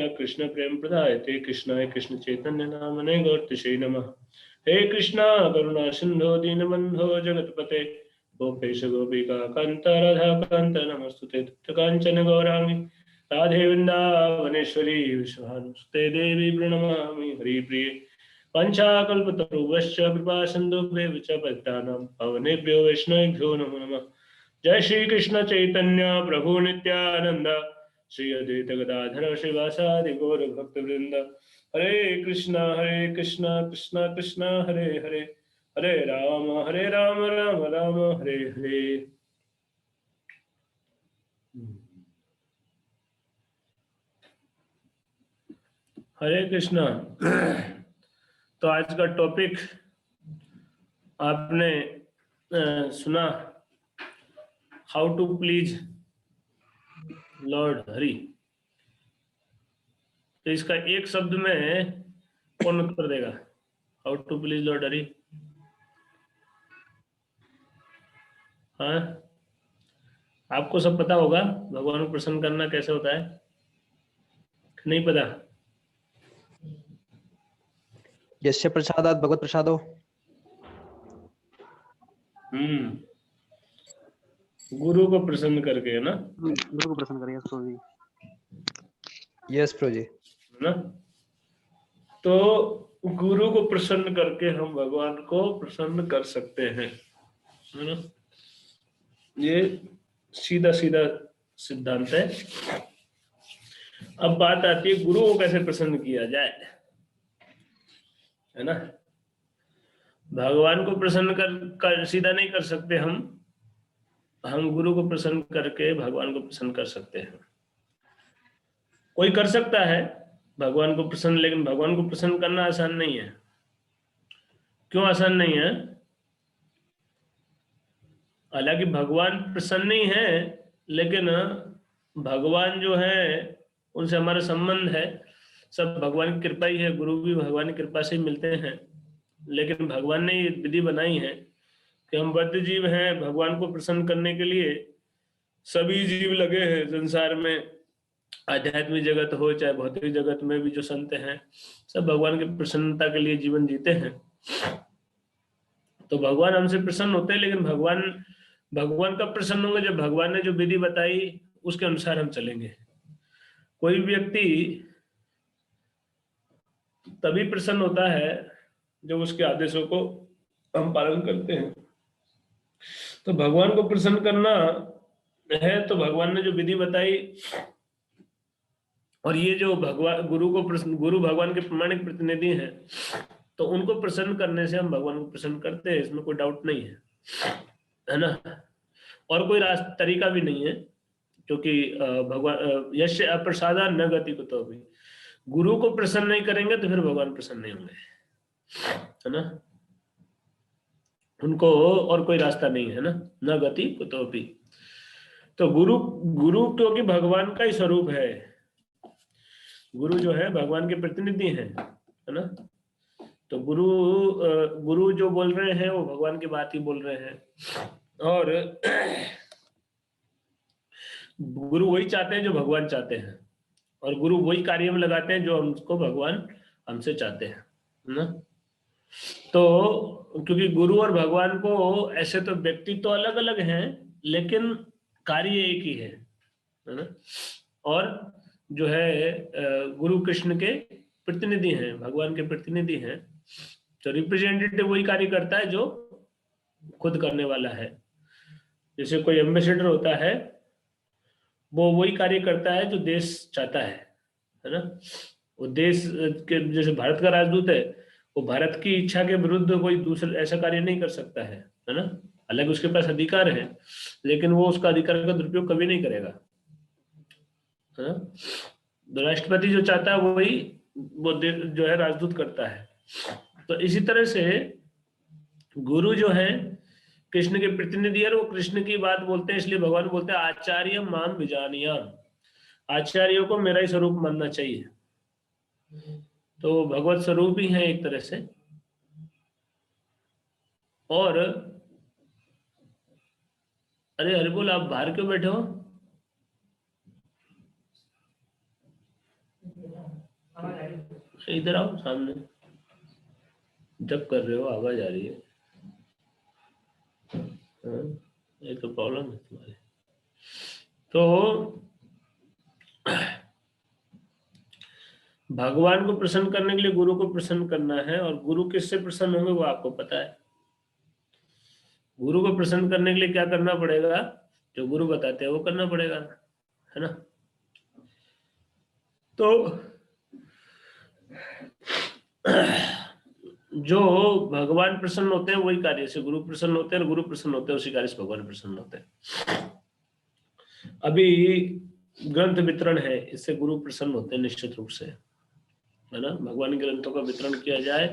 कृष्ण प्रेम प्रदायते कृष्णाय कृष्ण चैतन्य नामने गौरतिशे नमः। हे कृष्णा करुणा सिंधो दीनबंधो जगतपते गोपेश गोपिका कांत राधा कांत नमस्तुते तप्त कांचन गौरांगी राधे वृंदावनेश्वरी विश्वानुसुते देवी प्रणमामि हरिप्रिये पंचाकल्पतरुभ्यश्च कृपा सिन्धुभ्यः च पतितानां पावनेभ्यो वैष्णवेभ्यो नमो नमः। जय श्री कृष्ण चैतन्य प्रभु नित्यानंद श्री अद्वैत गदाधर श्रीवासादि गौर भक्त वृंद हरे कृष्णा कृष्णा कृष्णा हरे हरे हरे राम राम राम हरे हरे। हरे कृष्णा। तो आज का टॉपिक आपने सुना, how to please lord Hari. तो इसका एक शब्द में कौन उत्तर देगा? How to please lord Hari. हाँ, आपको सब पता होगा भगवान को प्रसन्न करना कैसे होता है, नहीं पता? यस्य प्रसादात् भगवत प्रसादो। गुरु को प्रसन्न करके, है ना? गुरु को प्रसन्न करें। यस प्रभु जी। यस प्रभु जी। है ना? तो गुरु को प्रसन्न करके हम भगवान को प्रसन्न कर सकते हैं, है ना? ये सीधा सीधा सिद्धांत है। अब बात आती है गुरु को कैसे प्रसन्न किया जाए, है ना? भगवान को प्रसन्न कर सीधा नहीं कर सकते हम गुरु को प्रसन्न करके भगवान को प्रसन्न कर सकते हैं। कोई कर सकता है भगवान को प्रसन्न, लेकिन भगवान को प्रसन्न करना आसान नहीं है। क्यों आसान नहीं है? हालांकि भगवान प्रसन्न ही है, लेकिन भगवान जो है उनसे हमारा संबंध है, सब भगवान की कृपा ही है। गुरु भी भगवान की कृपा से ही मिलते हैं। लेकिन भगवान ने ये विधि बनाई है कि हम बद्ध जीव हैं, भगवान को प्रसन्न करने के लिए सभी जीव लगे हैं संसार में। आध्यात्मिक जगत हो चाहे भौतिक जगत में भी जो संत हैं, सब भगवान की प्रसन्नता के लिए जीवन जीते हैं। तो भगवान हमसे प्रसन्न होते हैं, लेकिन भगवान कब प्रसन्न होंगे? जब भगवान ने जो विधि बताई उसके अनुसार हम चलेंगे। कोई व्यक्ति तभी प्रसन्न होता है जब उसके आदेशों को हम पालन करते हैं। तो भगवान को प्रसन्न करना है तो भगवान ने जो विधि बताई, और ये जो गुरु भगवान के प्रमाणिक प्रतिनिधि हैं, तो उनको प्रसन्न करने से हम भगवान को प्रसन्न करते हैं, इसमें कोई डाउट नहीं है ना? और कोई तरीका भी नहीं है, क्योंकि भगवान यश अप्रसादा न गति को, तो भी गुरु को प्रसन्न नहीं करेंगे तो फिर भगवान प्रसन्न नहीं होंगे, है ना? उनको और कोई रास्ता नहीं है ना, न गति कुतो भी। तो गुरु क्योंकि भगवान का ही स्वरूप है। गुरु जो है भगवान के प्रतिनिधि हैं, है ना? तो गुरु जो बोल रहे हैं वो भगवान की बात ही बोल रहे हैं, और गुरु वही चाहते हैं जो भगवान चाहते हैं, और गुरु वही कार्य में लगाते हैं जो हमको भगवान हमसे चाहते हैं, है ना? तो क्योंकि गुरु और भगवान को ऐसे तो व्यक्ति तो अलग अलग हैं, लेकिन कार्य एक ही है ना? और जो है गुरु कृष्ण के प्रतिनिधि हैं, भगवान के प्रतिनिधि हैं। तो रिप्रेजेंटेटिव वही कार्य करता है जो खुद करने वाला है। जैसे कोई एम्बेसडर होता है, वो वही कार्य करता है जो देश चाहता है ना? वो देश के, जैसे भारत का राजदूत है, वो भारत की इच्छा के विरुद्ध कोई दूसरा ऐसा कार्य नहीं कर सकता है ना? हालांकि उसके पास अधिकार है, लेकिन वो उसका अधिकार का दुरुपयोग कभी नहीं करेगा, है ना? राष्ट्रपति जो चाहता है वही वो जो है राजदूत करता है। तो इसी तरह से गुरु जो है कृष्ण के प्रतिनिधि है, वो कृष्ण की बात बोलते हैं, इसलिए भगवान बोलते हैं आचार्य माम विजानीया, आचार्यों को मेरा ही स्वरूप मानना चाहिए। तो भगवत स्वरूप ही है एक तरह से। और अरे हरि बोल, आप बाहर क्यों बैठे हो? इधर आओ सामने, जब कर रहे हो आवाज आ रही है। हाँ, ये तो प्रॉब्लम है तुम्हारी। तो भगवान को प्रसन्न करने के लिए गुरु को प्रसन्न करना है, और गुरु किससे प्रसन्न होंगे वो आपको पता है। गुरु को प्रसन्न करने के लिए क्या करना पड़ेगा? जो गुरु बताते हैं वो करना पड़ेगा, है ना। तो जो भगवान प्रसन्न होते हैं वही कार्य से गुरु प्रसन्न होते हैं, और गुरु प्रसन्न होते हैं उसी कार्य से भगवान प्रसन्न होते हैं। अभी ग्रंथ वितरण है, इससे गुरु प्रसन्न होते हैं निश्चित रूप से, है ना। भगवान के ग्रंथों का वितरण किया जाए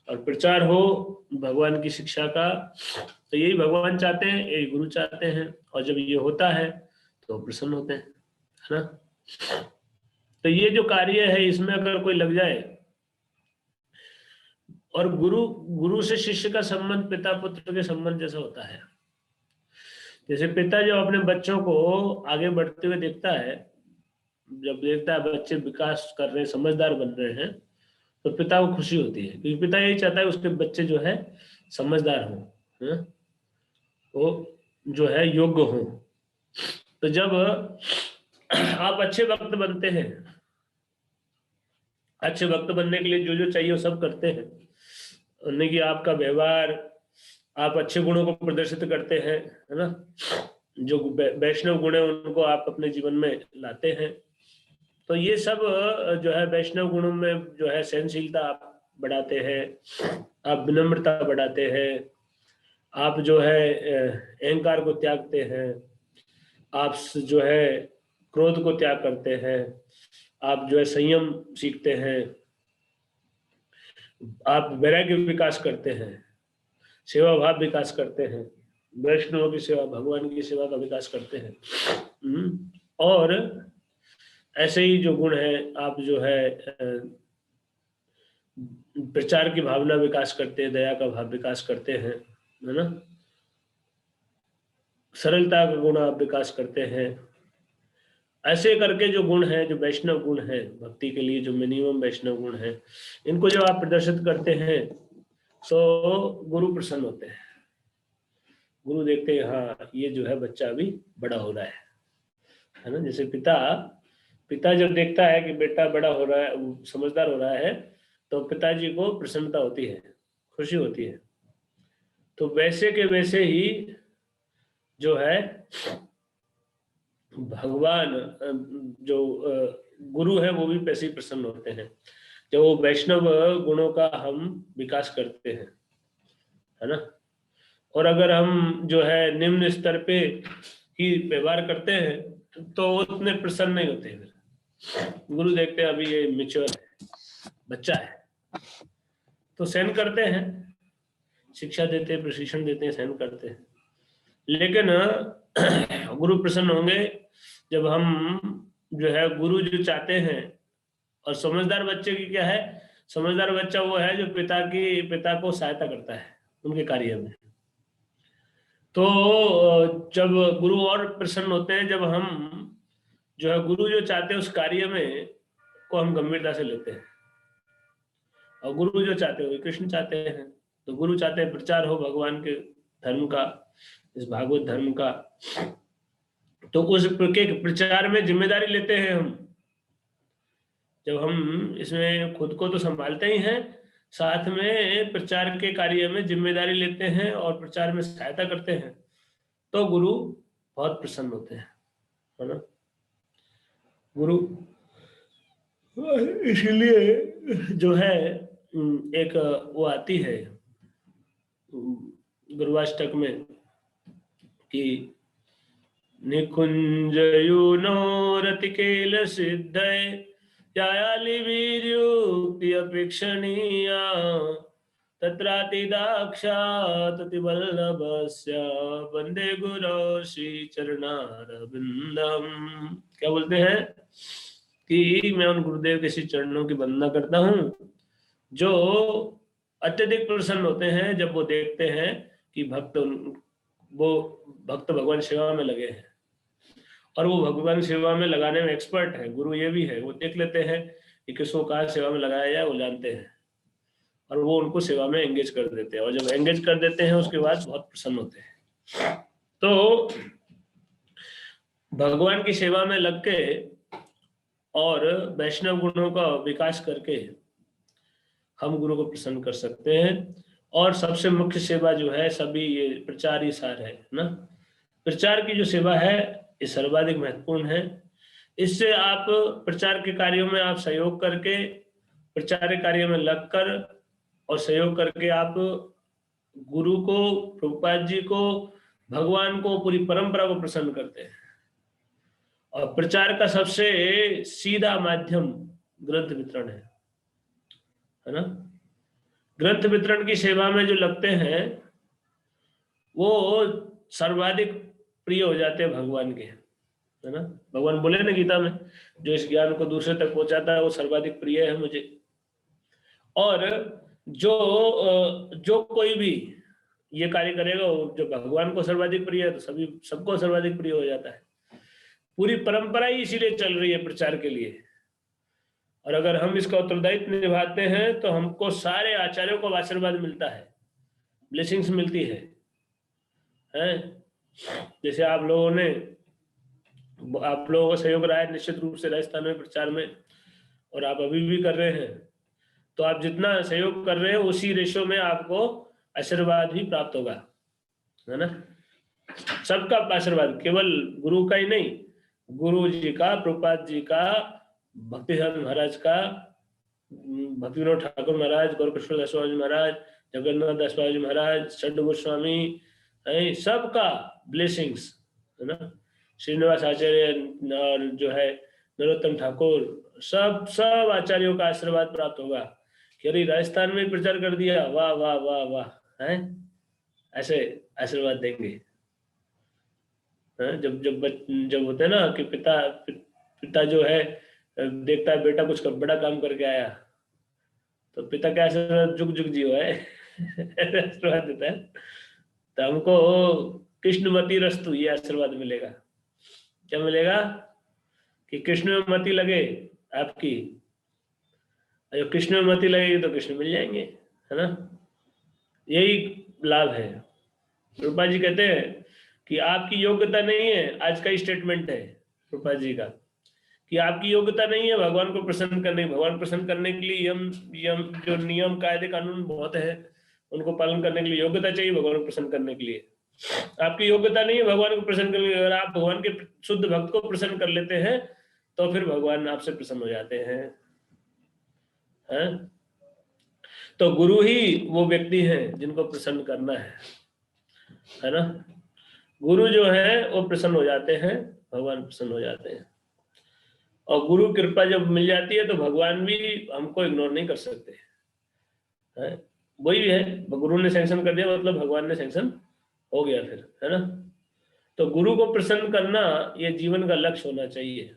और प्रचार हो भगवान की शिक्षा का, तो यही भगवान चाहते हैं, यही गुरु चाहते हैं। और जब ये होता है तो प्रसन्न होते हैं, है ना। तो ये जो कार्य है इसमें अगर कोई लग जाए, और गुरु से शिष्य का संबंध पिता पुत्र के संबंध जैसा होता है। जैसे पिता जब अपने बच्चों को आगे बढ़ते हुए देखता है, जब देखता है बच्चे विकास कर रहे हैं, समझदार बन रहे हैं, तो पिता को खुशी होती है, क्योंकि पिता यही चाहता है उसके बच्चे जो है समझदार हों, वो जो है योग्य हों। तो जब आप अच्छे वक्त बनते हैं, अच्छे वक्त बनने के लिए जो जो चाहिए वो सब करते हैं, उन्हें कि आपका व्यवहार, आप अच्छे गुणों को प्रदर्शित करते हैं, है ना। जो वैष्णव गुण है उनको आप अपने जीवन में लाते हैं। तो ये सब जो है वैष्णव गुणों में जो है सहनशीलता आप बढ़ाते हैं, आप विनम्रता बढ़ाते हैं, आप जो है अहंकार को त्यागते हैं, आप जो है क्रोध को त्याग करते हैं, आप जो है संयम सीखते हैं, आप वैराग्य विकास करते हैं, सेवा भाव विकास करते हैं, वैष्णव की सेवा, भगवान की सेवा का विकास करते हैं। और ऐसे ही जो गुण है, आप जो है प्रचार की भावना विकास करते हैं, दया का भाव विकास करते हैं, है ना। सरलता का गुण आप विकास करते हैं। ऐसे करके जो गुण है, जो वैष्णव गुण है भक्ति के लिए, जो मिनिमम वैष्णव गुण है, इनको जब आप प्रदर्शित करते हैं तो गुरु प्रसन्न होते हैं। गुरु देखते हैं हाँ ये जो है बच्चा अभी बड़ा हो रहा है ना। जैसे पिता जब देखता है कि बेटा बड़ा हो रहा है, समझदार हो रहा है, तो पिताजी को प्रसन्नता होती है, खुशी होती है। तो वैसे के वैसे ही जो है भगवान, जो गुरु है वो भी वैसे ही प्रसन्न होते हैं जब वो वैष्णव गुणों का हम विकास करते हैं, है ना। और अगर हम जो है निम्न स्तर पे ही व्यवहार करते हैं तो उतने प्रसन्न नहीं होते हैं। गुरु देखते हैं अभी ये मैच्योर है, बच्चा है, तो सहन करते हैं, शिक्षा देते हैं, प्रशिक्षण देते हैं, सहन करते हैं। लेकिन गुरु प्रसन्न होंगे जब हम जो है गुरु जो चाहते हैं। और समझदार बच्चे की क्या है, समझदार बच्चा वो है जो पिता को सहायता करता है उनके कार्य में। तो जब गुरु और प्रसन्न होते हैं जब हम जो है गुरु जो चाहते हैं उस कार्य में को हम गंभीरता से लेते हैं। और गुरु जो चाहते हैं कृष्ण चाहते हैं, तो गुरु चाहते हैं प्रचार हो भगवान के धर्म का, इस भागवत धर्म का। तो उस प्रचार में जिम्मेदारी लेते हैं हम। जब हम इसमें खुद को तो संभालते ही हैं, साथ में प्रचार के कार्य में जिम्मेदारी लेते हैं और प्रचार में सहायता करते हैं, तो गुरु बहुत प्रसन्न होते हैं, है ना। गुरु इसलिए जो है एक वो आती है गुरुवाष्टक में कि निकुंजयूनो रतिकेल सिद्धय यायाली वीर्युक्ति अपेक्षणीया तत्रातिदाक्षातिवल्लभस्य वंदे गुरो श्री चरणारविंदम। क्या बोलते हैं कि मैं उन गुरुदेव के श्री चरणों की वंदना करता हूँ जो अत्यधिक प्रसन्न होते हैं जब वो देखते हैं कि भक्त भगवान सेवा में लगे हैं, और वो भगवान सेवा में लगाने में एक्सपर्ट है। गुरु ये भी है, वो देख लेते हैं कि किसको कहाँ सेवा में लगाया जाए वो जानते हैं, और वो उनको सेवा में एंगेज कर देते हैं, और जब एंगेज कर देते हैं उसके बाद बहुत प्रसन्न होते हैं। तो भगवान की सेवा में लग के और वैष्णव गुणों का विकास करके हम गुरु को प्रसन्न कर सकते हैं। और सबसे मुख्य सेवा जो है, सभी ये प्रचार ही सार है ना, प्रचार की जो सेवा है ये सर्वाधिक महत्वपूर्ण है। इससे आप प्रचार के कार्यों में आप सहयोग करके, प्रचार कार्य में लगकर और सहयोग करके आप गुरु को, प्रभुपाद जी को, भगवान को, पूरी परंपरा को प्रसन्न करते हैं। और प्रचार का सबसे सीधा माध्यम ग्रंथ वितरण है ना। ग्रंथ वितरण की सेवा में जो लगते हैं वो सर्वाधिक प्रिय हो जाते हैं भगवान के, है ना। भगवान बोले ना गीता में, जो इस ज्ञान को दूसरे तक पहुंचाता है वो सर्वाधिक प्रिय है मुझे। और जो कोई भी ये कार्य करेगा, जो भगवान को सर्वाधिक प्रिय है तो सभी सबको सर्वाधिक प्रिय हो जाता है। पूरी परंपरा ही इसीलिए चल रही है प्रचार के लिए। और अगर हम इसका उत्तरदायित्व निभाते हैं तो हमको सारे आचार्यों को आशीर्वाद मिलता है, ब्लेसिंग्स मिलती है। जैसे आप लोगों को सहयोग रहा है निश्चित रूप से राजस्थान में प्रचार में, और आप अभी भी कर रहे हैं, तो आप जितना सहयोग कर रहे हैं उसी रेशो में आपको आशीर्वाद भी प्राप्त होगा, है ना। सबका आशीर्वाद, केवल गुरु का ही नहीं, गुरु जी का, प्रभुपाद जी का, भक्तिधाम महाराज का, भक्ति विनोद ठाकुर महाराज, गौर कृष्णदास स्वामी महाराज, जगन्नाथ दास स्वामी महाराज, षड गोस्वामी, सबका ब्लेसिंग्स, है ना। श्रीनिवास आचार्य और जो है नरोत्तम ठाकुर, सब आचार्यों का आशीर्वाद प्राप्त होगा कि अरे राजस्थान में प्रचार कर दिया, वाह वाह वाह वाह, है ऐसे आशीर्वाद देंगे। जब होते हैं ना कि पिता जो है देखता है बेटा कुछ बड़ा काम करके आया, तो पिता क्या आशीर्वाद, जुग जुग जियो है आशीर्वाद देता है। तो हमको कृष्णमती रस्तु ये आशीर्वाद मिलेगा। क्या मिलेगा? कि कृष्ण में मति लगे आपकी, जो कृष्ण में मति लगेगी तो कृष्ण मिल जाएंगे, है ना। यही लाभ है। प्रभुपाद जी कहते हैं कि आपकी योग्यता नहीं है, आज का ही स्टेटमेंट है प्रभुपाद जी का, कि आपकी योग्यता नहीं है भगवान को प्रसन्न करने की। भगवान प्रसन्न करने के लिए यम जो नियम कायदे कानून बहुत है उनको पालन करने के लिए योग्यता चाहिए। भगवान को प्रसन्न करने के लिए आपकी योग्यता नहीं है भगवान को प्रसन्न करने के लिए। अगर आप भगवान के शुद्ध भक्त को प्रसन्न कर लेते हैं तो फिर भगवान आपसे प्रसन्न हो जाते हैं। तो गुरु ही वो व्यक्ति है जिनको प्रसन्न करना है ना। गुरु जो है वो प्रसन्न हो जाते हैं, भगवान प्रसन्न हो जाते हैं। और गुरु कृपा जब मिल जाती है तो भगवान भी हमको इग्नोर नहीं कर सकते हैं। वही है, गुरु ने सैंक्शन कर दिया मतलब भगवान ने सैंक्शन हो गया फिर, है ना। तो गुरु को प्रसन्न करना ये जीवन का लक्ष्य होना चाहिए।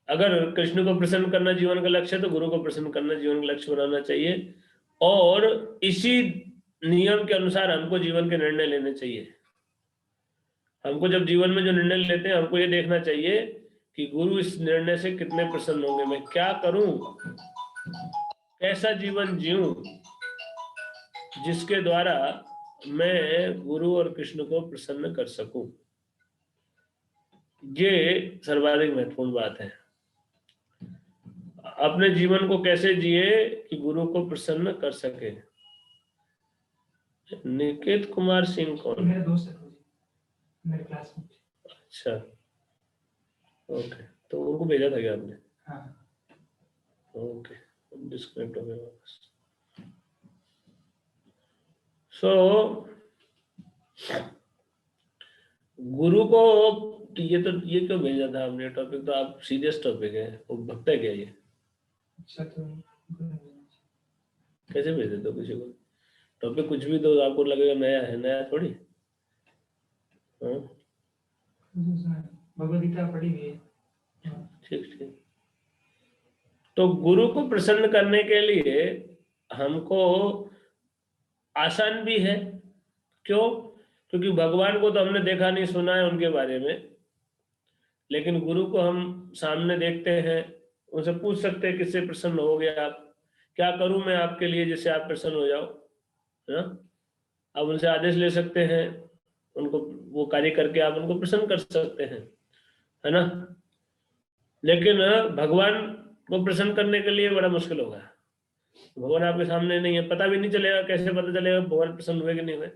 अगर कृष्ण को प्रसन्न करना जीवन का लक्ष्य है तो गुरु को प्रसन्न करना जीवन का लक्ष्य बनाना चाहिए। और इसी नियम के अनुसार हमको जीवन के निर्णय लेने चाहिए। हमको जब जीवन में जो निर्णय लेते हैं हमको ये देखना चाहिए कि गुरु इस निर्णय से कितने प्रसन्न होंगे, मैं क्या करूं, कैसा जीवन जीऊं जिसके द्वारा मैं गुरु और कृष्ण को प्रसन्न कर सकूं। ये सर्वाधिक महत्वपूर्ण बात है। अपने जीवन को कैसे जिए कि गुरु को प्रसन्न कर सके। निकेत कुमार सिंह कौन? मेरा दोस्त है, मेरे क्लासमेट। अच्छा, ओके, तो उनको भेजा था क्या आपने? हाँ। ओके, डिस्कनेक्ट हो गया वापस। सो गुरु को ये क्यों भेजा था आपने? टॉपिक तो आप सीरियस टॉपिक है, वो भक्त है क्या ये? अच्छा, तो कैसे भेज देते हो किसी को टॉपिक? कुछ भी तो आपको लगेगा नया है, नया थोड़ी। भगवद गीता पढ़ी हुई है। ठीक। तो गुरु को प्रसन्न करने के लिए हमको आसान भी है। क्यों? क्योंकि भगवान को तो हमने देखा नहीं, सुना है उनके बारे में, लेकिन गुरु को हम सामने देखते हैं, उनसे पूछ सकते हैं किससे प्रसन्न हो गया आप, क्या करूं मैं आपके लिए जिससे आप प्रसन्न हो जाओ, है ना। आप उनसे आदेश ले सकते हैं, उनको वो कार्य करके आप उनको प्रसन्न कर सकते हैं, है ना। लेकिन भगवान को प्रसन्न करने के लिए बड़ा मुश्किल होगा। भगवान आपके सामने नहीं है, पता भी नहीं चलेगा, कैसे पता चलेगा भगवान प्रसन्न हुए कि नहीं हुए।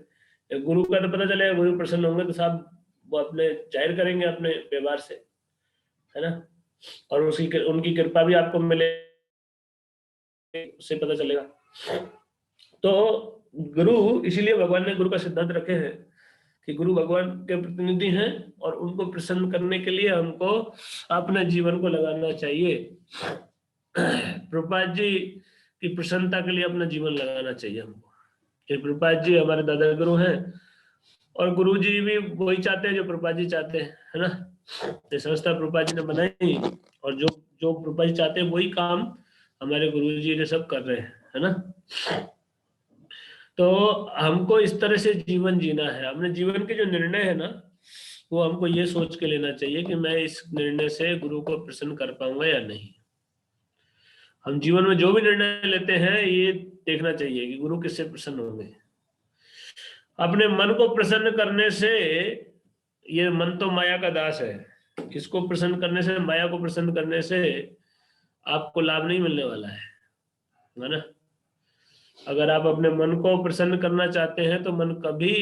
गुरु का तो पता चलेगा, गुरु प्रसन्न होंगे तो साहब वो अपने जाहिर करेंगे अपने व्यवहार से, है ना। और उनकी कृपा भी आपको मिले, उससे पता चलेगा। तो गुरु, इसीलिए भगवान ने गुरु का सिद्धांत रखे हैं कि गुरु भगवान के प्रतिनिधि हैं और उनको प्रसन्न करने के लिए हमको अपने जीवन को लगाना चाहिए। प्रभुपाद जी की प्रसन्नता के लिए अपना जीवन लगाना चाहिए हमको। प्रभुपाद जी हमारे दादा गुरु हैं और गुरु जी भी वही चाहते हैं जो प्रभुपाद जी चाहते हैं, है ना। ये संस्था प्रभुपाद जी ने बनाई और जो जो प्रभुपाद जी चाहते हैं वही काम हमारे गुरु जी ने सब कर रहे हैं, है ना। तो हमको इस तरह से जीवन जीना है। अपने जीवन के जो निर्णय है ना, वो हमको ये सोच के लेना चाहिए कि मैं इस निर्णय से गुरु को प्रसन्न कर पाऊंगा या नहीं। हम जीवन में जो भी निर्णय लेते हैं ये देखना चाहिए कि गुरु किससे प्रसन्न होंगे। अपने मन को प्रसन्न करने से, ये मन तो माया का दास है, इसको प्रसन्न करने से, माया को प्रसन्न करने से आपको लाभ नहीं मिलने वाला है ना। अगर आप अपने मन को प्रसन्न करना चाहते हैं तो मन कभी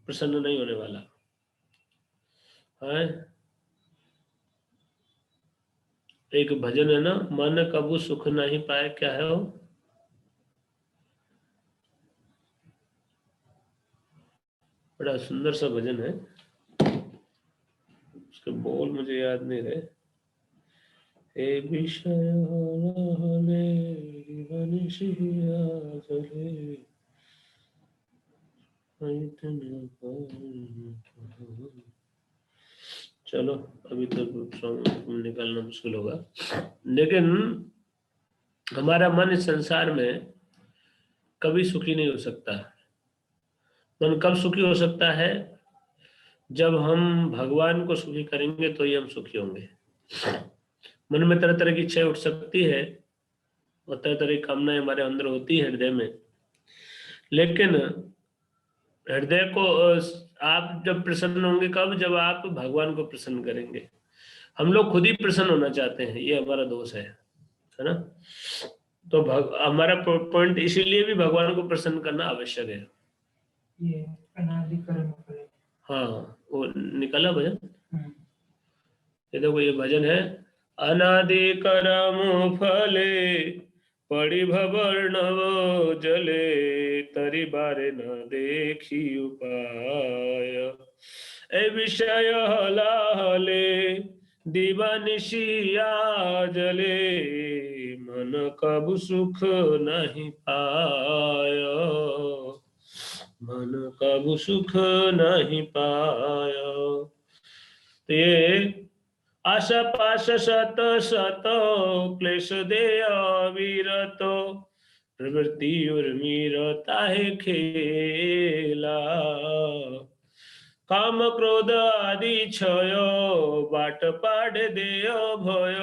प्रसन्न नहीं होने वाला है। एक भजन है ना, मन कबू सुख नहीं पाए, क्या है वो? बड़ा सुंदर सा भजन है, उसके बोल मुझे याद नहीं रहे। हे विषय चलो अभी तो निकालना मुश्किल होगा, लेकिन हमारा मन इस संसार में कभी सुखी नहीं हो सकता। मन कब सुखी हो सकता है? जब हम भगवान को सुखी करेंगे तो ही हम सुखी होंगे। मन में तरह तरह की इच्छाएं उठ सकती है और तरह तरह की कामनाएं हमारे अंदर होती है हृदय में, लेकिन हृदय को आप जब प्रसन्न होंगे, कब? जब आप भगवान को प्रसन्न करेंगे। हम लोग खुद ही प्रसन्न होना चाहते हैं, ये हमारा दोष है ना। तो हमारा पॉइंट इसीलिए भी भगवान को प्रसन्न करना आवश्यक है। ये अनादि कर्म फल। हाँ, वो निकला भजन। ये देखो ये भजन है, अनादि कर्म फले पड़ी भवर्णव जले तरी बारे न देखी उपाय। ए विषय हलाहले दीवानिशिया जले मन कब सुख नहीं पाया, मन कब सुख नहीं पाया। तो ये आशा पाश शत शत क्लेश दे अविरत प्रवृत्ति उर्मिरता है खेला। काम क्रोध आदि क्षय बाट पाड़ देय भय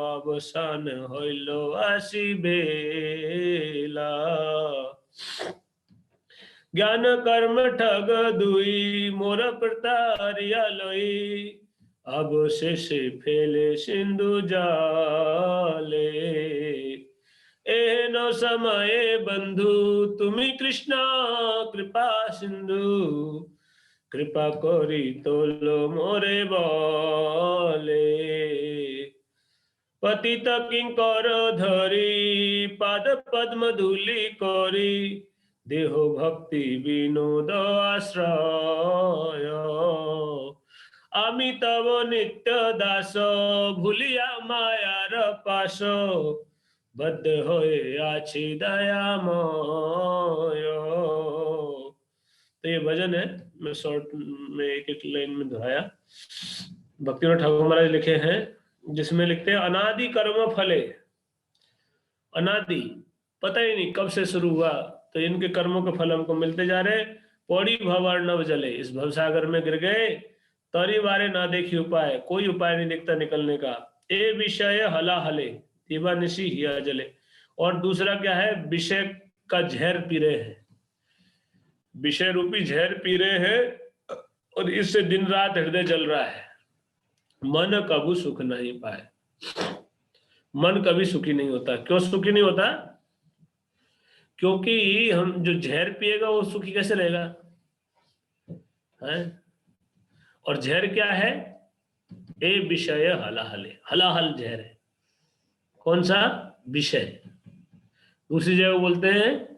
अवसान हइलो आसी बेला। ज्ञान कर्म ठग दुई मोर प्रतारिया लई अब शेष फेले सिंधु जाले। एनो समय बंधु तुम्ही कृष्णा कृपा सिंधु कृपा करी तोलो मोरे बोले। पतित किंकर धरी पाद पद्म धूलि करी देहो भक्ति विनोद आश्रय। आमी तव नित्य दास भूलिया मायार पास बद्ध होए आछि दयामय। तो ये भजन है, मैं शॉर्ट में एक एक लाइन में दोहराया। भक्तिविनोद ठाकुर महाराज लिखे हैं, जिसमें लिखते हैं अनादि कर्म फले। अनादि पता ही नहीं कब से शुरू हुआ, तो इनके कर्मों के फल हमको मिलते जा रहे। पौड़ी भवर्णव जले, इस भवसागर में गिर गए, तरी बारे ना देखी उपाय, कोई उपाय नहीं दिखता निकलने का। ए विषय हलाहले दिवानिशी हिया जले। और दूसरा क्या है, विषय का जहर पी रहे हैं, विषय रूपी जहर पी रहे हैं और इससे दिन रात हृदय जल रहा है। मन कभी सुख नहीं पाए, मन कभी सुखी नहीं होता। क्यों सुखी नहीं होता? क्योंकि हम जो जहर पिएगा वो सुखी कैसे रहेगा है? और जहर क्या है? ए विषय हलाहले, हलाहल जहर है। कौन सा? विषय। दूसरी जगह बोलते हैं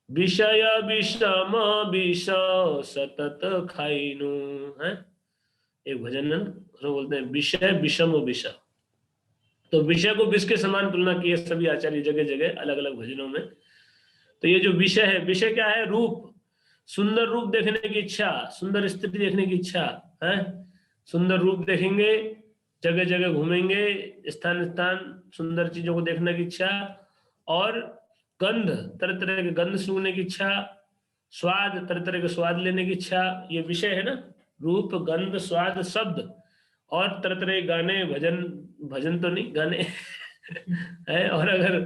विषय विषम विष सतत खाइनु है। एक भजन है, उसमें बोलते हैं विषय विषम विष। तो विषय को विष के समान तुलना की है सभी आचार्य जगह जगह अलग अलग भजनों में। तो ये जो विषय है, विषय क्या है? रूप, सुंदर रूप देखने की इच्छा, सुंदर स्थिति देखने की इच्छा है। सुंदर रूप देखेंगे, जगह जगह घूमेंगे, स्थान स्थान सुंदर चीजों को देखने की इच्छा, और गंध, तरह तरह के गंध सूंघने की इच्छा, स्वाद, तरह तरह के स्वाद लेने की इच्छा, ये विषय है ना। रूप, गंध, स्वाद, शब्द, और तरह तरह के गाने, भजन, भजन तो नहीं, गाने है। और अगर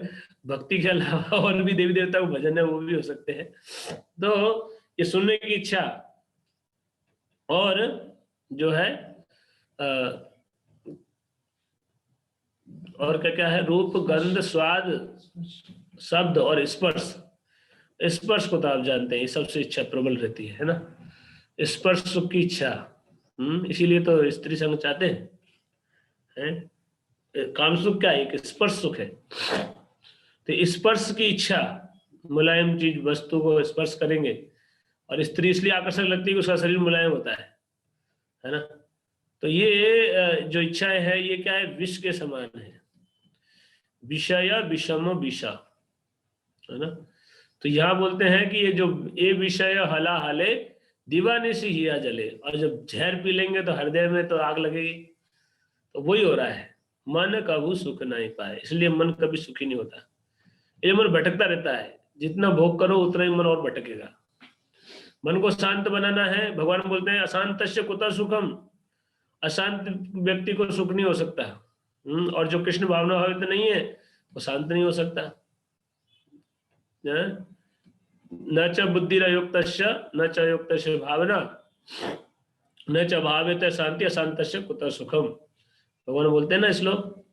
भक्ति के अलावा और भी देवी देवता को भजन है वो भी हो सकते हैं। तो ये सुनने की इच्छा, और जो है और क्या क्या है? रूप, गंध, स्वाद, शब्द और स्पर्श। स्पर्श को तो आप जानते हैं, ये सबसे इच्छा प्रबल रहती है ना। स्पर्श सुख की इच्छा, इसीलिए तो स्त्री संग चाहते हैं। काम सुख क्या है? एक स्पर्श सुख है। तो स्पर्श की इच्छा, मुलायम चीज वस्तु को स्पर्श करेंगे, और स्त्री इसलिए आकर्षक लगती है कि उसका शरीर मुलायम होता है ना। तो ये जो इच्छाएं है ये क्या है? विष के समान है। विषय विषम विषा है ना। तो यहाँ बोलते हैं कि ये जो ए विषय हला हले दीवानिशी हिया जले, और जब जहर पी लेंगे तो हृदय में तो आग लगेगी। तो वही हो रहा है, मन कभी सुख नहीं पाए, इसलिए मन कभी सुखी नहीं होता। ये मन भटकता रहता है, जितना भोग करो उतना ही मन और भटकेगा। मन को शांत बनाना है। भगवान बोलते हैं अशांतस्य कुतः सुखम, अशांत व्यक्ति को सुख नहीं हो सकता। और जो कृष्ण भावना भावित नहीं है वो शांत नहीं हो सकता। न च बुद्धिरयुक्तस्य न च युक्तस्य भावना न च भावेत शांति अशांतस्य कुतः सुखम। भगवान बोलते हैं ना श्लोक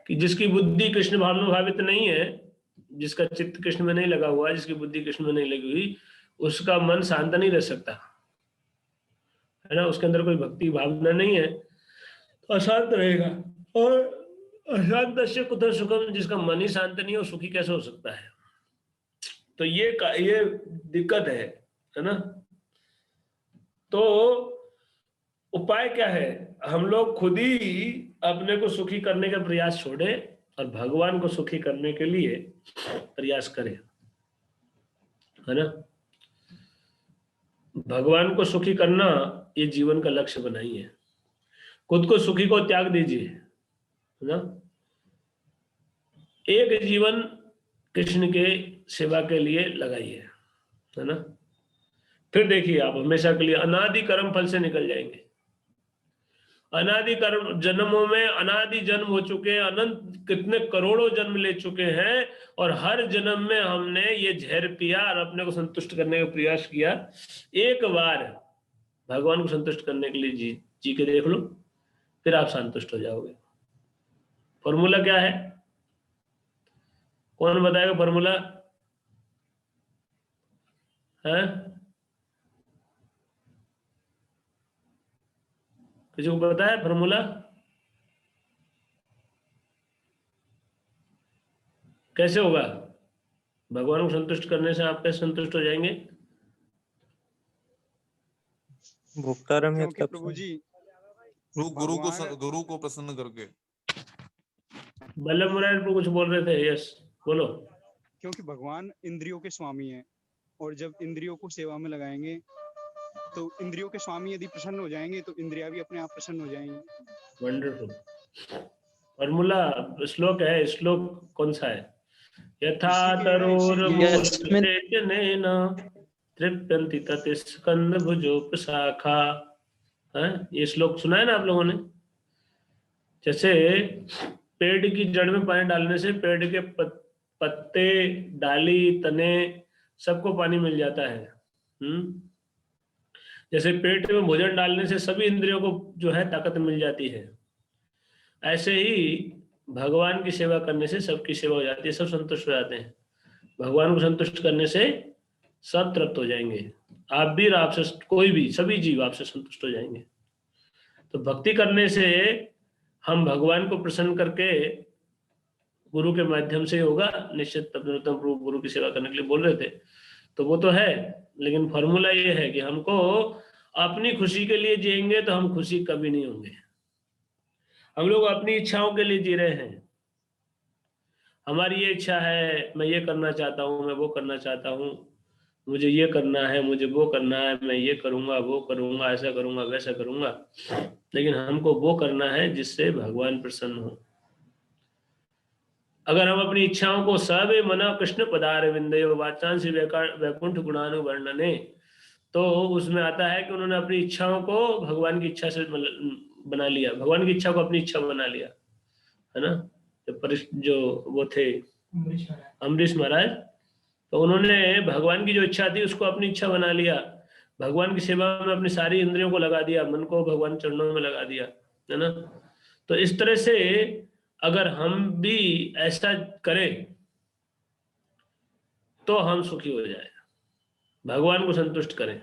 कि जिसकी बुद्धि कृष्ण भावना भावित नहीं है, जिसका चित्त कृष्ण में नहीं लगा हुआ, जिसकी बुद्धि कृष्ण में नहीं लगी हुई, उसका मन शांत नहीं रह सकता है ना। उसके अंदर कोई भक्ति भावना नहीं है तो अशांत रहेगा। और अशांत से कुतः सुखम, जिसका मन ही शांत नहीं है वो सुखी कैसे हो सकता है? तो ये दिक्कत है ना। तो उपाय क्या है? हम लोग खुद ही अपने को सुखी करने का प्रयास छोड़ें और भगवान को सुखी करने के लिए प्रयास करें, है ना। भगवान को सुखी करना ये जीवन का लक्ष्य बनाइए। खुद को सुखी को त्याग दीजिए, है ना। एक जीवन कृष्ण के सेवा के लिए लगाइए, है ना। फिर देखिए आप हमेशा के लिए अनादि कर्म फल से निकल जाएंगे। अनादि कर्म जन्मों में अनादि जन्म हो चुके हैं, अनंत कितने करोड़ों जन्म ले चुके हैं, और हर जन्म में हमने ये जहर पिया और अपने को संतुष्ट करने का प्रयास किया। एक बार भगवान को संतुष्ट करने के लिए जी के देख लो, फिर आप संतुष्ट हो जाओगे। फॉर्मूला क्या है? कौन बताएगा फॉर्मूला? है किसी को पता है फॉर्मूला? कैसे होगा? भगवान को संतुष्ट करने से आप कैसे संतुष्ट हो जाएंगे? भोक्तारम क्योंकि प्रभु जी गुरु को प्रसन्न करके। बल्लभ मुरारी प्रभु कुछ बोल रहे थे। यस बोलो। क्योंकि भगवान इंद्रियों के स्वामी हैं, और जब इंद्रियों को सेवा में लगाएंगे तो इंद्रियों के स्वामी यदि प्रसन्न हो जाएंगे तो इंद्रियां भी अपने आप प्रसन्न हो जाएंगी। वंडरफुल। फॉर्मूला श्लोक है। श्लोक कौन सा है? यथा तरोर्मूर्धतेजनेन तृप्यन्ति तत्स्कन्धभुजोपशाखा। ये श्लोक सुना है ना आप लोगों ने? जैसे पेड़ की जड़ में पानी डालने से पेड़ के पत्ते, डाली, तने सबको पानी मिल जाता है। जैसे पेट में भोजन डालने से सभी इंद्रियों को जो है ताकत मिल जाती है, ऐसे ही भगवान की सेवा करने से सबकी सेवा हो जाती है, सब संतुष्ट हो जाते हैं। भगवान को संतुष्ट करने से सब तृप्त हो जाएंगे, आप भी और आपसे कोई भी, सभी जीव आपसे संतुष्ट हो जाएंगे। तो भक्ति करने से हम भगवान को प्रसन्न करके गुरु के माध्यम से होगा निश्चित। नरोत्तम प्रभु गुरु की सेवा करने के लिए बोल रहे थे, तो वो तो है, लेकिन फॉर्मूला ये है कि हमको अपनी खुशी के लिए जिएंगे तो हम खुशी कभी नहीं होंगे। हम लोग अपनी इच्छाओं के लिए जी रहे हैं, हमारी ये इच्छा है, मैं ये करना चाहता हूँ, मैं वो करना चाहता हूँ, मुझे ये करना है, मुझे वो करना है, मैं ये करूँगा, वो करूँगा, ऐसा करूँगा, वैसा करूँगा, लेकिन हमको वो करना है जिससे भगवान प्रसन्न हो। अगर हम अपनी इच्छाओं को सबे मना कृष्ण पदार विंदयो वाचांसी वैकुंठ गुणानुवर्णने, तो उसमें आता है कि उन्होंने अपनी इच्छाओं को भगवान की इच्छा से बना लिया, भगवान की इच्छा को अपनी इच्छा बना लिया, है ना। जो वो थे अम्बरीश महाराज, तो उन्होंने भगवान की जो इच्छा थी उसको अपनी इच्छा बना लिया, भगवान की सेवा में अपनी सारी इंद्रियों को लगा दिया, मन को भगवान चरणों में लगा दिया, है ना। तो इस तरह से अगर हम भी ऐसा करें तो हम सुखी हो जाए, भगवान को संतुष्ट करें।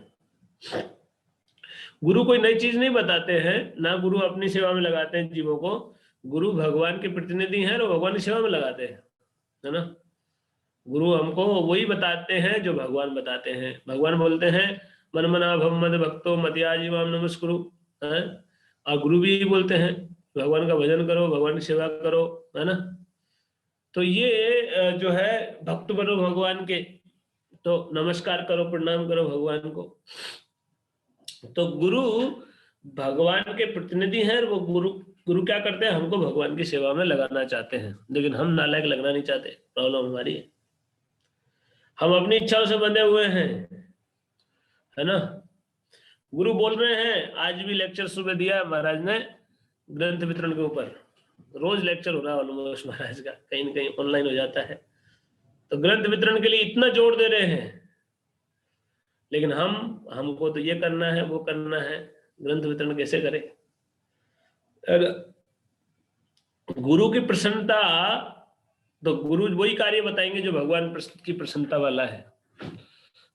गुरु कोई नई चीज नहीं बताते हैं, ना गुरु अपनी सेवा में लगाते हैं जीवों को, गुरु भगवान के प्रतिनिधि हैं और भगवान की सेवा में लगाते हैं, है ना। गुरु हमको वही बताते हैं जो भगवान बताते हैं। भगवान बोलते हैं मन मना भव मद भक्तो मत्याजीवाम नमस्कुरु, है, और गुरु भी यही बोलते हैं भगवान का भजन करो, भगवान की सेवा करो, है ना। तो ये जो है भक्त बनो भगवान के, तो नमस्कार करो, प्रणाम करो भगवान को। तो गुरु भगवान के प्रतिनिधि हैं, वो गुरु क्या करते हैं, हमको भगवान की सेवा में लगाना चाहते हैं, लेकिन हम नालायक लगना नहीं चाहते, प्रॉब्लम हमारी है, हम अपनी इच्छाओं से बंधे हुए हैं, है ना। गुरु बोल रहे हैं, आज भी लेक्चर सुबह दिया महाराज ने ग्रंथ वितरण के ऊपर, रोज लेक्चर हो रहा है ऑलमोस्ट महाराज का, कहीं ना कहीं ऑनलाइन हो जाता है, तो ग्रंथ वितरण के लिए इतना जोर दे रहे हैं, लेकिन हमको तो ये करना है, वो करना है, ग्रंथ वितरण कैसे करें। गुरु की प्रसन्नता, तो गुरु वही कार्य बताएंगे जो भगवान की प्रसन्नता वाला है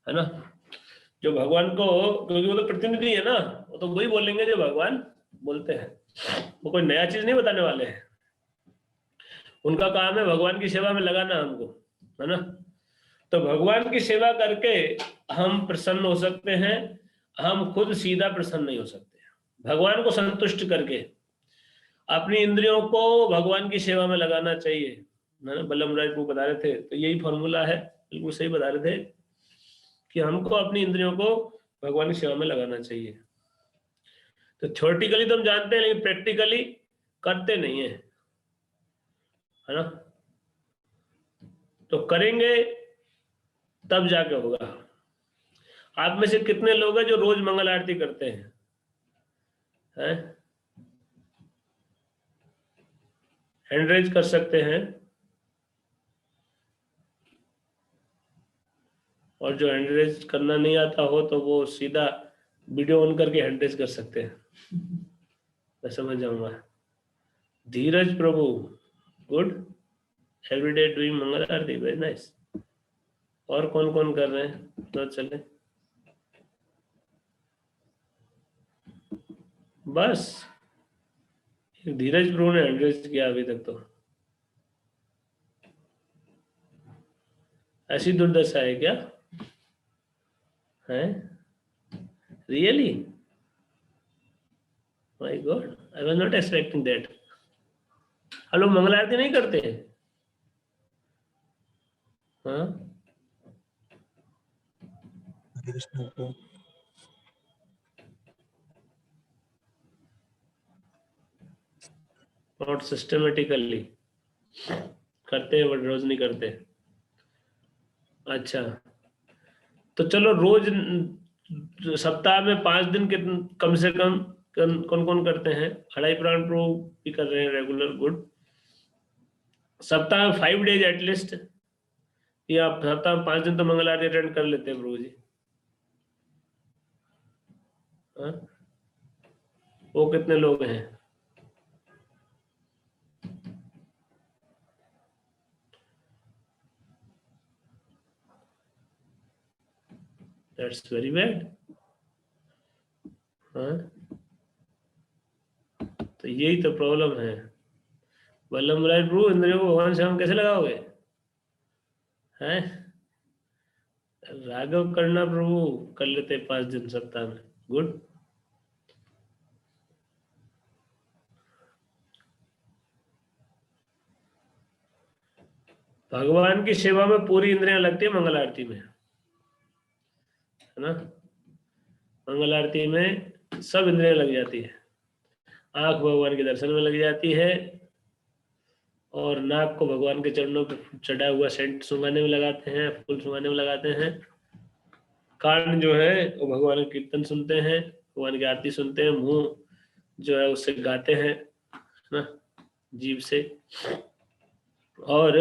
ना। जो भगवान को, क्योंकि वो तो प्रतिनिधि है ना, वो तो वही बोलेंगे जो भगवान बोलते हैं, वो कोई नया चीज नहीं बताने वाले हैं। उनका काम है भगवान की सेवा में लगाना हमको, है ना। तो भगवान की सेवा करके हम प्रसन्न हो सकते हैं, हम खुद सीधा प्रसन्न नहीं हो सकते। भगवान को संतुष्ट करके अपनी इंद्रियों को भगवान की सेवा में लगाना चाहिए, है ना। बल्लभ राय को बता रहे थे, तो यही फॉर्मूला है, बिल्कुल सही बता रहे थे कि हमको अपनी इंद्रियों को भगवान की सेवा में लगाना चाहिए। तो थ्योरेटिकली तो हम जानते हैं, लेकिन प्रैक्टिकली करते नहीं है, है ना। तो करेंगे तब जाके होगा। आप में से कितने लोग हैं जो रोज मंगल आरती करते हैं, हैंड रेज कर सकते हैं, और जो हैंड रेज करना नहीं आता हो तो वो सीधा वीडियो ऑन करके हैंड रेज कर सकते हैं, मैं समझ जाऊंगा। धीरज प्रभु, गुड, एवरीडे डूइंग मंगल आरती, वेरी नाइस। और कौन कौन कर रहे हैं, तो चले बस। धीरज प्रभु ने हैंड रेज किया अभी तक, तो ऐसी दुर्दशा है क्या, है really? My God, I was not expecting that. हम लोग मंगल आरती नहीं करते हैं, हाँ। नॉट सिस्टमेटिकली करते हैं, बट रोज नहीं करते। अच्छा, तो चलो रोज सप्ताह में 5 दिन कम से कम कौन कौन करते हैं? अढ़ाई प्राण प्रभु भी कर रहे हैं रेगुलर, गुड। सप्ताह में 5 डेज एटलीस्ट, या सप्ताह में 5 दिन तो मंगल आरती अटेंड कर लेते हैं प्रभु जी। हाँ? वो कितने लोग हैं? That's very bad. हाँ? तो यही तो प्रॉब्लम है। वल्लभ राय प्रभु, इंद्रियों को भगवान से हम कैसे लगाओगे? हैं? राघव करना प्रभु कर लेते 5 दिन सप्ताह में, गुड। भगवान की सेवा में पूरी इंद्रियां लगती है मंगल आरती में, है ना? मंगल आरती में सब इंद्रियां लग जाती है। आंख भगवान के दर्शन में लग जाती है, और नाक को भगवान के चरणों पर चढ़ा हुआ सेंट सुंघाने में लगाते हैं, फूल सुंघाने में लगाते हैं। कान जो है वो भगवान के कीर्तन सुनते हैं, भगवान की आरती सुनते हैं। मुंह जो है उससे गाते हैं, है ना, जीभ से। और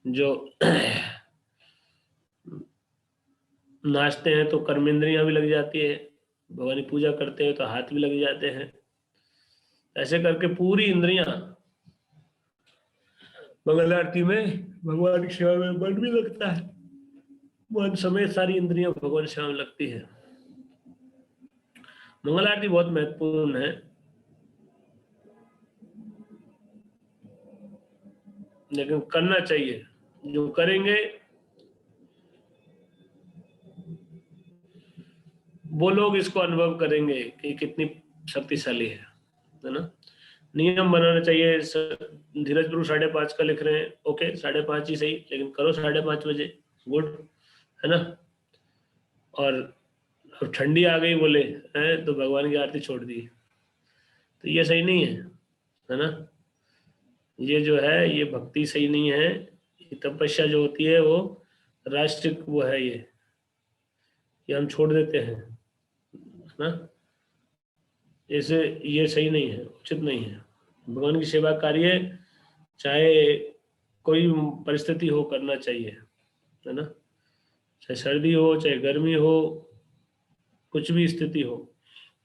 जो नाचते हैं तो कर्मेंद्रियां भी लग जाती है, भगवान की पूजा करते हैं तो हाथ भी लग जाते हैं। ऐसे करके पूरी इंद्रियां मंगल आरती में भगवान की सेवा में, मन भी लगता है, मन समेत सारी इंद्रियां भगवान की सेवा में लगती है। मंगल आरती बहुत महत्वपूर्ण है, लेकिन करना चाहिए। जो करेंगे वो लोग इसको अनुभव करेंगे कि कितनी शक्तिशाली है ना। नियम बनाना चाहिए। धीरज प्रभु 5:30 का लिख रहे हैं, ओके 5:30 ही सही, लेकिन करो 5:30 बजे, गुड, है ना। और अब ठंडी आ गई बोले हैं तो भगवान की आरती छोड़ दी, तो ये सही नहीं है ना। ये जो है ये भक्ति सही नहीं है। ये तपस्या जो होती है वो राष्ट्रिक वो है, ये हम छोड़ देते हैं ना। ऐसे ये सही नहीं है, उचित नहीं है। भगवान की सेवा कार्य चाहे कोई परिस्थिति हो करना चाहिए, है ना। चाहे सर्दी हो, चाहे गर्मी हो, कुछ भी स्थिति हो,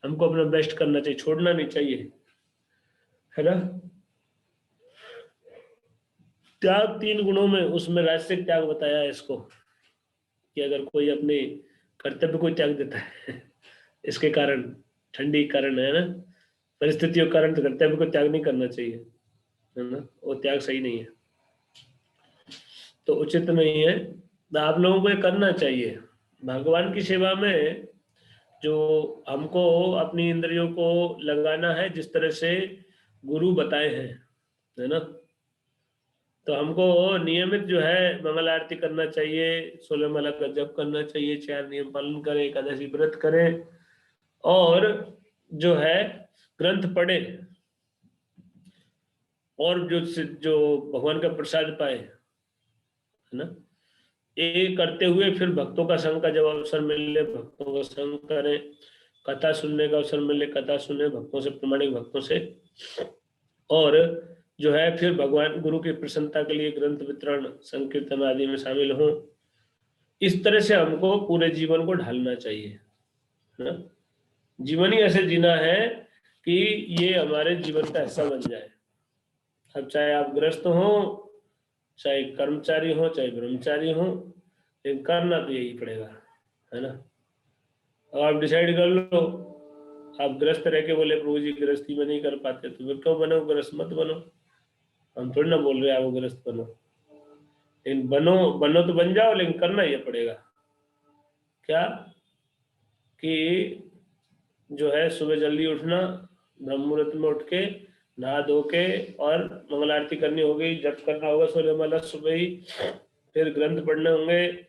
हमको अपना बेस्ट करना चाहिए, छोड़ना नहीं चाहिए, है ना। त्याग 3 गुणों में, उसमें राजसिक त्याग बताया है इसको, कि अगर कोई अपने कर्तव्य को त्याग देता है इसके कारण, ठंडी कारण है ना, परिस्थितियों के कारण, तो कर्तव्य को त्याग नहीं करना चाहिए, है ना। वो त्याग सही नहीं है, तो उचित नहीं है। तो आप लोगों को ये करना चाहिए। भगवान की सेवा में जो हमको अपनी इंद्रियों को लगाना है, जिस तरह से गुरु बताए हैं, है ना, तो हमको नियमित जो है मंगल आरती करना चाहिए, 16 माला का जप करना चाहिए, 4 नियम पालन करें, एकादशी व्रत करें, और जो है ग्रंथ पढ़े, और जो भगवान का प्रसाद पाए, है ना। ये करते हुए फिर भक्तों का संग का जब अवसर मिले, भक्तों का संग करें, कथा सुनने का अवसर मिले, कथा सुने भक्तों से, प्रामाणिक भक्तों से, और जो है फिर भगवान गुरु की प्रसन्नता के लिए ग्रंथ वितरण, संकीर्तन आदि में शामिल हों। इस तरह से हमको पूरे जीवन को ढालना चाहिए, है ना। जीवन ही ऐसे जीना है कि ये हमारे जीवन का हिस्सा बन जाए। अब चाहे आप गृहस्थ हो, चाहे कर्मचारी हो, चाहे ब्रह्मचारी हो, लेकिन करना तो यही पड़ेगा, है ना। अब आप डिसाइड कर लो, आप गृहस्थ रह के बोले प्रभु जी गृहस्थी में नहीं कर पाते, तो फिर क्यों बनो, गृहस्थ मत बनो। हम थोड़ी ना बोल रहे हैं आप गृहस्थ बनो, लेकिन बनो तो बन जाओ, लेकिन करना ये पड़ेगा। क्या कि जो है सुबह जल्दी उठना, ब्रह्म मुहूर्त में उठ के नहा धो के, और मंगल आरती करनी होगी, जप करना होगा 16 माला सुबह ही, फिर ग्रंथ पढ़ने होंगे,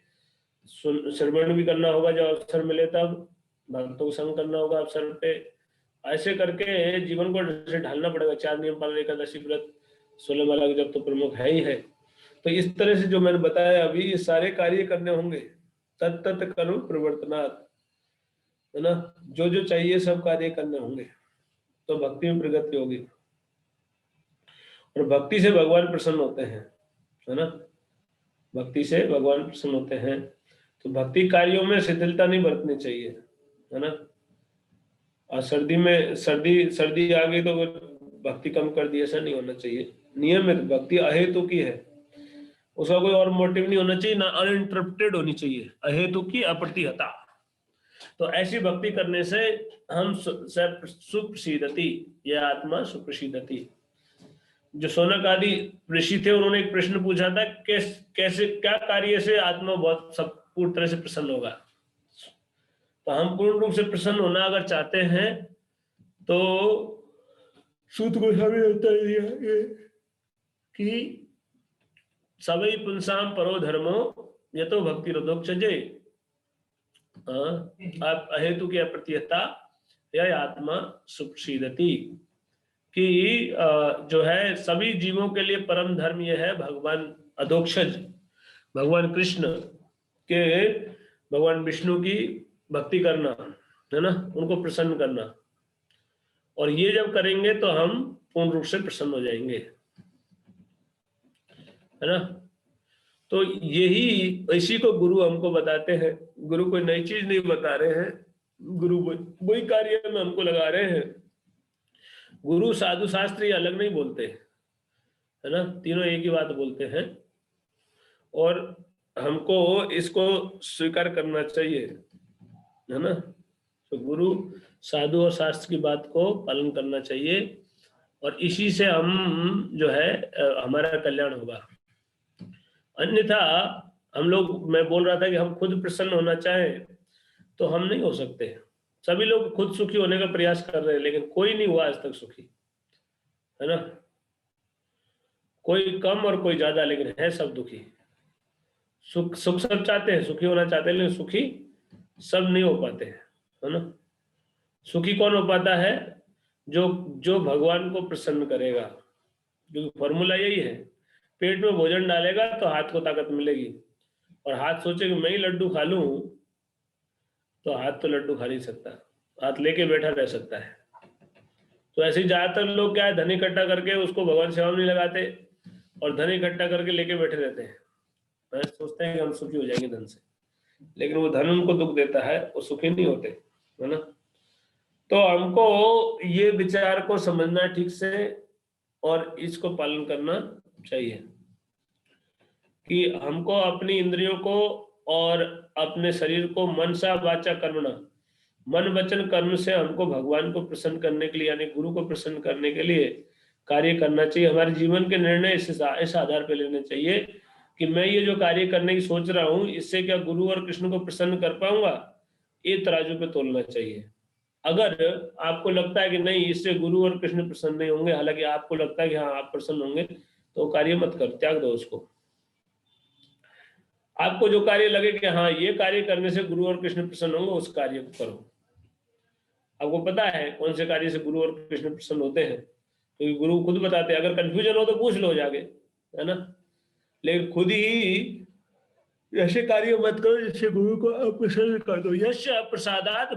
श्रवण भी करना होगा जब अवसर मिले तब, भक्तों को संग करना होगा अवसर पे। ऐसे करके जीवन को ढालना पड़ेगा। 4 नियम पालन, एकादशी व्रत, 16 माला का जप तो प्रमुख है ही है। तो इस तरह से जो मैंने बताया अभी, ये सारे कार्य करने होंगे। तत्त करो प्रवर्तनात्, है ना, जो जो चाहिए सब कार्य करने होंगे, तो भक्ति में प्रगति होगी। और भक्ति से भगवान प्रसन्न होते हैं, है ना, भक्ति से भगवान प्रसन्न होते हैं। तो भक्ति कार्यों में शिथिलता नहीं बरतनी चाहिए, है ना। और सर्दी में सर्दी आ गई तो भक्ति कम कर दी, ऐसा नहीं होना चाहिए। नियमित भक्ति अहेतु की है, उसका कोई और मोटिव नहीं होना चाहिए, ना अनइंटरप्टेड होनी चाहिए, अहेतु की अप्रतिहता। तो ऐसी भक्ति करने से हम सुप्रसिद्धति, यह आत्मा सुप्रसिद्धति। जो शौनक आदि ऋषि थे, उन्होंने एक प्रश्न पूछा था, कैसे क्या कार्य से आत्मा बहुत सब पूर्ण तरह से प्रसन्न होगा। तो हम पूर्ण रूप से प्रसन्न होना अगर चाहते हैं तो सूत गोस्वामी होता है कि सवै पुंसाम परो धर्मो यतो भक्ति रोधोक्षजे, आप अहेतु की अप्रतिहता यह आत्मा सुप्रसिद्धति, कि जो है सभी जीवों के लिए परम धर्म यह है भगवान अधोक्षज, भगवान कृष्ण के, भगवान विष्णु की भक्ति करना, है ना, उनको प्रसन्न करना। और ये जब करेंगे तो हम पूर्ण रूप से प्रसन्न हो जाएंगे, है ना। तो यही, इसी को गुरु हमको बताते हैं। गुरु कोई नई चीज नहीं बता रहे हैं, गुरु वही कार्य में हमको लगा रहे हैं। गुरु साधु शास्त्री अलग नहीं बोलते, है ना, तीनों एक ही बात बोलते हैं। और हमको इसको स्वीकार करना चाहिए, है ना। तो गुरु साधु और शास्त्र की बात को पालन करना चाहिए, और इसी से हम जो है हमारा कल्याण होगा। अन्यथा हम लोग, मैं बोल रहा था कि हम खुद प्रसन्न होना चाहें तो हम नहीं हो सकते। सभी लोग खुद सुखी होने का प्रयास कर रहे हैं, लेकिन कोई नहीं हुआ आज तक सुखी, है ना। कोई कम और कोई ज्यादा, लेकिन है सब दुखी। सुख सब चाहते हैं, सुखी होना चाहते हैं, लेकिन सुखी सब नहीं हो पाते हैं, है ना। सुखी कौन हो पाता है? जो भगवान को प्रसन्न करेगा। क्योंकि फॉर्मूला यही है, पेट में भोजन डालेगा तो हाथ को ताकत मिलेगी, और हाथ सोचे कि मैं ही लड्डू खा लूं, तो हाथ तो लड्डू खा नहीं सकता, हाथ लेके बैठा रह सकता है। तो ऐसे ही ज्यादातर लोग क्या है, धन इकट्ठा करके उसको भगवान सेवा में नहीं लगाते, और धन इकट्ठा करके लेके बैठे रहते हैं। सोचते हैं कि हम सुखी हो जाएंगे धन से, लेकिन वो धन उनको दुख देता है, वो सुखी नहीं होते, है ना। तो हमको ये विचार को समझना ठीक से, और इसको पालन करना चाहिए कि हमको अपनी इंद्रियों को और अपने शरीर को मनसा वाचा कर्मणा, मन वचन कर्म से हमको भगवान को प्रसन्न करने के लिए, यानी गुरु को प्रसन्न करने के लिए कार्य करना चाहिए। हमारे जीवन के निर्णय इस आधार पर लेने चाहिए कि मैं ये जो कार्य करने की सोच रहा हूँ, इससे क्या गुरु और कृष्ण को प्रसन्न कर पाऊंगा, ये तराजू पे तोलना चाहिए। अगर आपको लगता है कि नहीं, इससे गुरु और कृष्ण प्रसन्न नहीं होंगे, हालांकि आपको लगता है कि हाँ आप प्रसन्न होंगे, तो कार्य मत कर, त्याग दो उसको। आपको जो कार्य लगे कि हाँ ये कार्य करने से गुरु और कृष्ण प्रसन्न होंगे, उस कार्य को करो। आपको पता है कौन से कार्य से गुरु और कृष्ण प्रसन्न होते हैं, क्योंकि तो गुरु खुद बताते हैं। अगर कंफ्यूजन हो तो पूछ लो जाके, है ना, लेकिन खुद ही ऐसे कार्य मत करो जिससे गुरु को अप्रसन्न कर दो। यश प्रसादात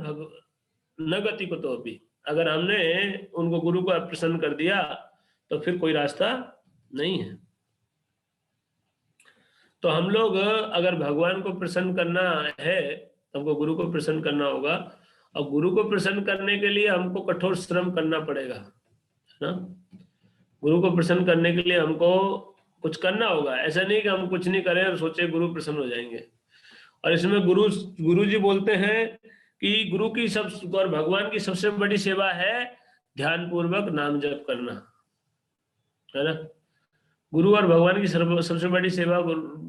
न गति को तो भी, अगर हमने उनको गुरु को अप्रसन्न कर दिया तो फिर कोई रास्ता नहीं है। तो हम लोग अगर भगवान को प्रसन्न करना है तो हमको गुरु को प्रसन्न करना होगा, और गुरु को प्रसन्न करने के लिए हमको कठोर श्रम करना पड़ेगा, है ना। गुरु को प्रसन्न करने के लिए हमको कुछ करना होगा। ऐसा नहीं कि हम कुछ नहीं करें और सोचे गुरु प्रसन्न हो जाएंगे। और इसमें गुरु जी बोलते हैं कि गुरु की सब और भगवान की सबसे बड़ी सेवा है ध्यान पूर्वक नाम जप करना, है ना। गुरु और भगवान की सबसे बड़ी सेवा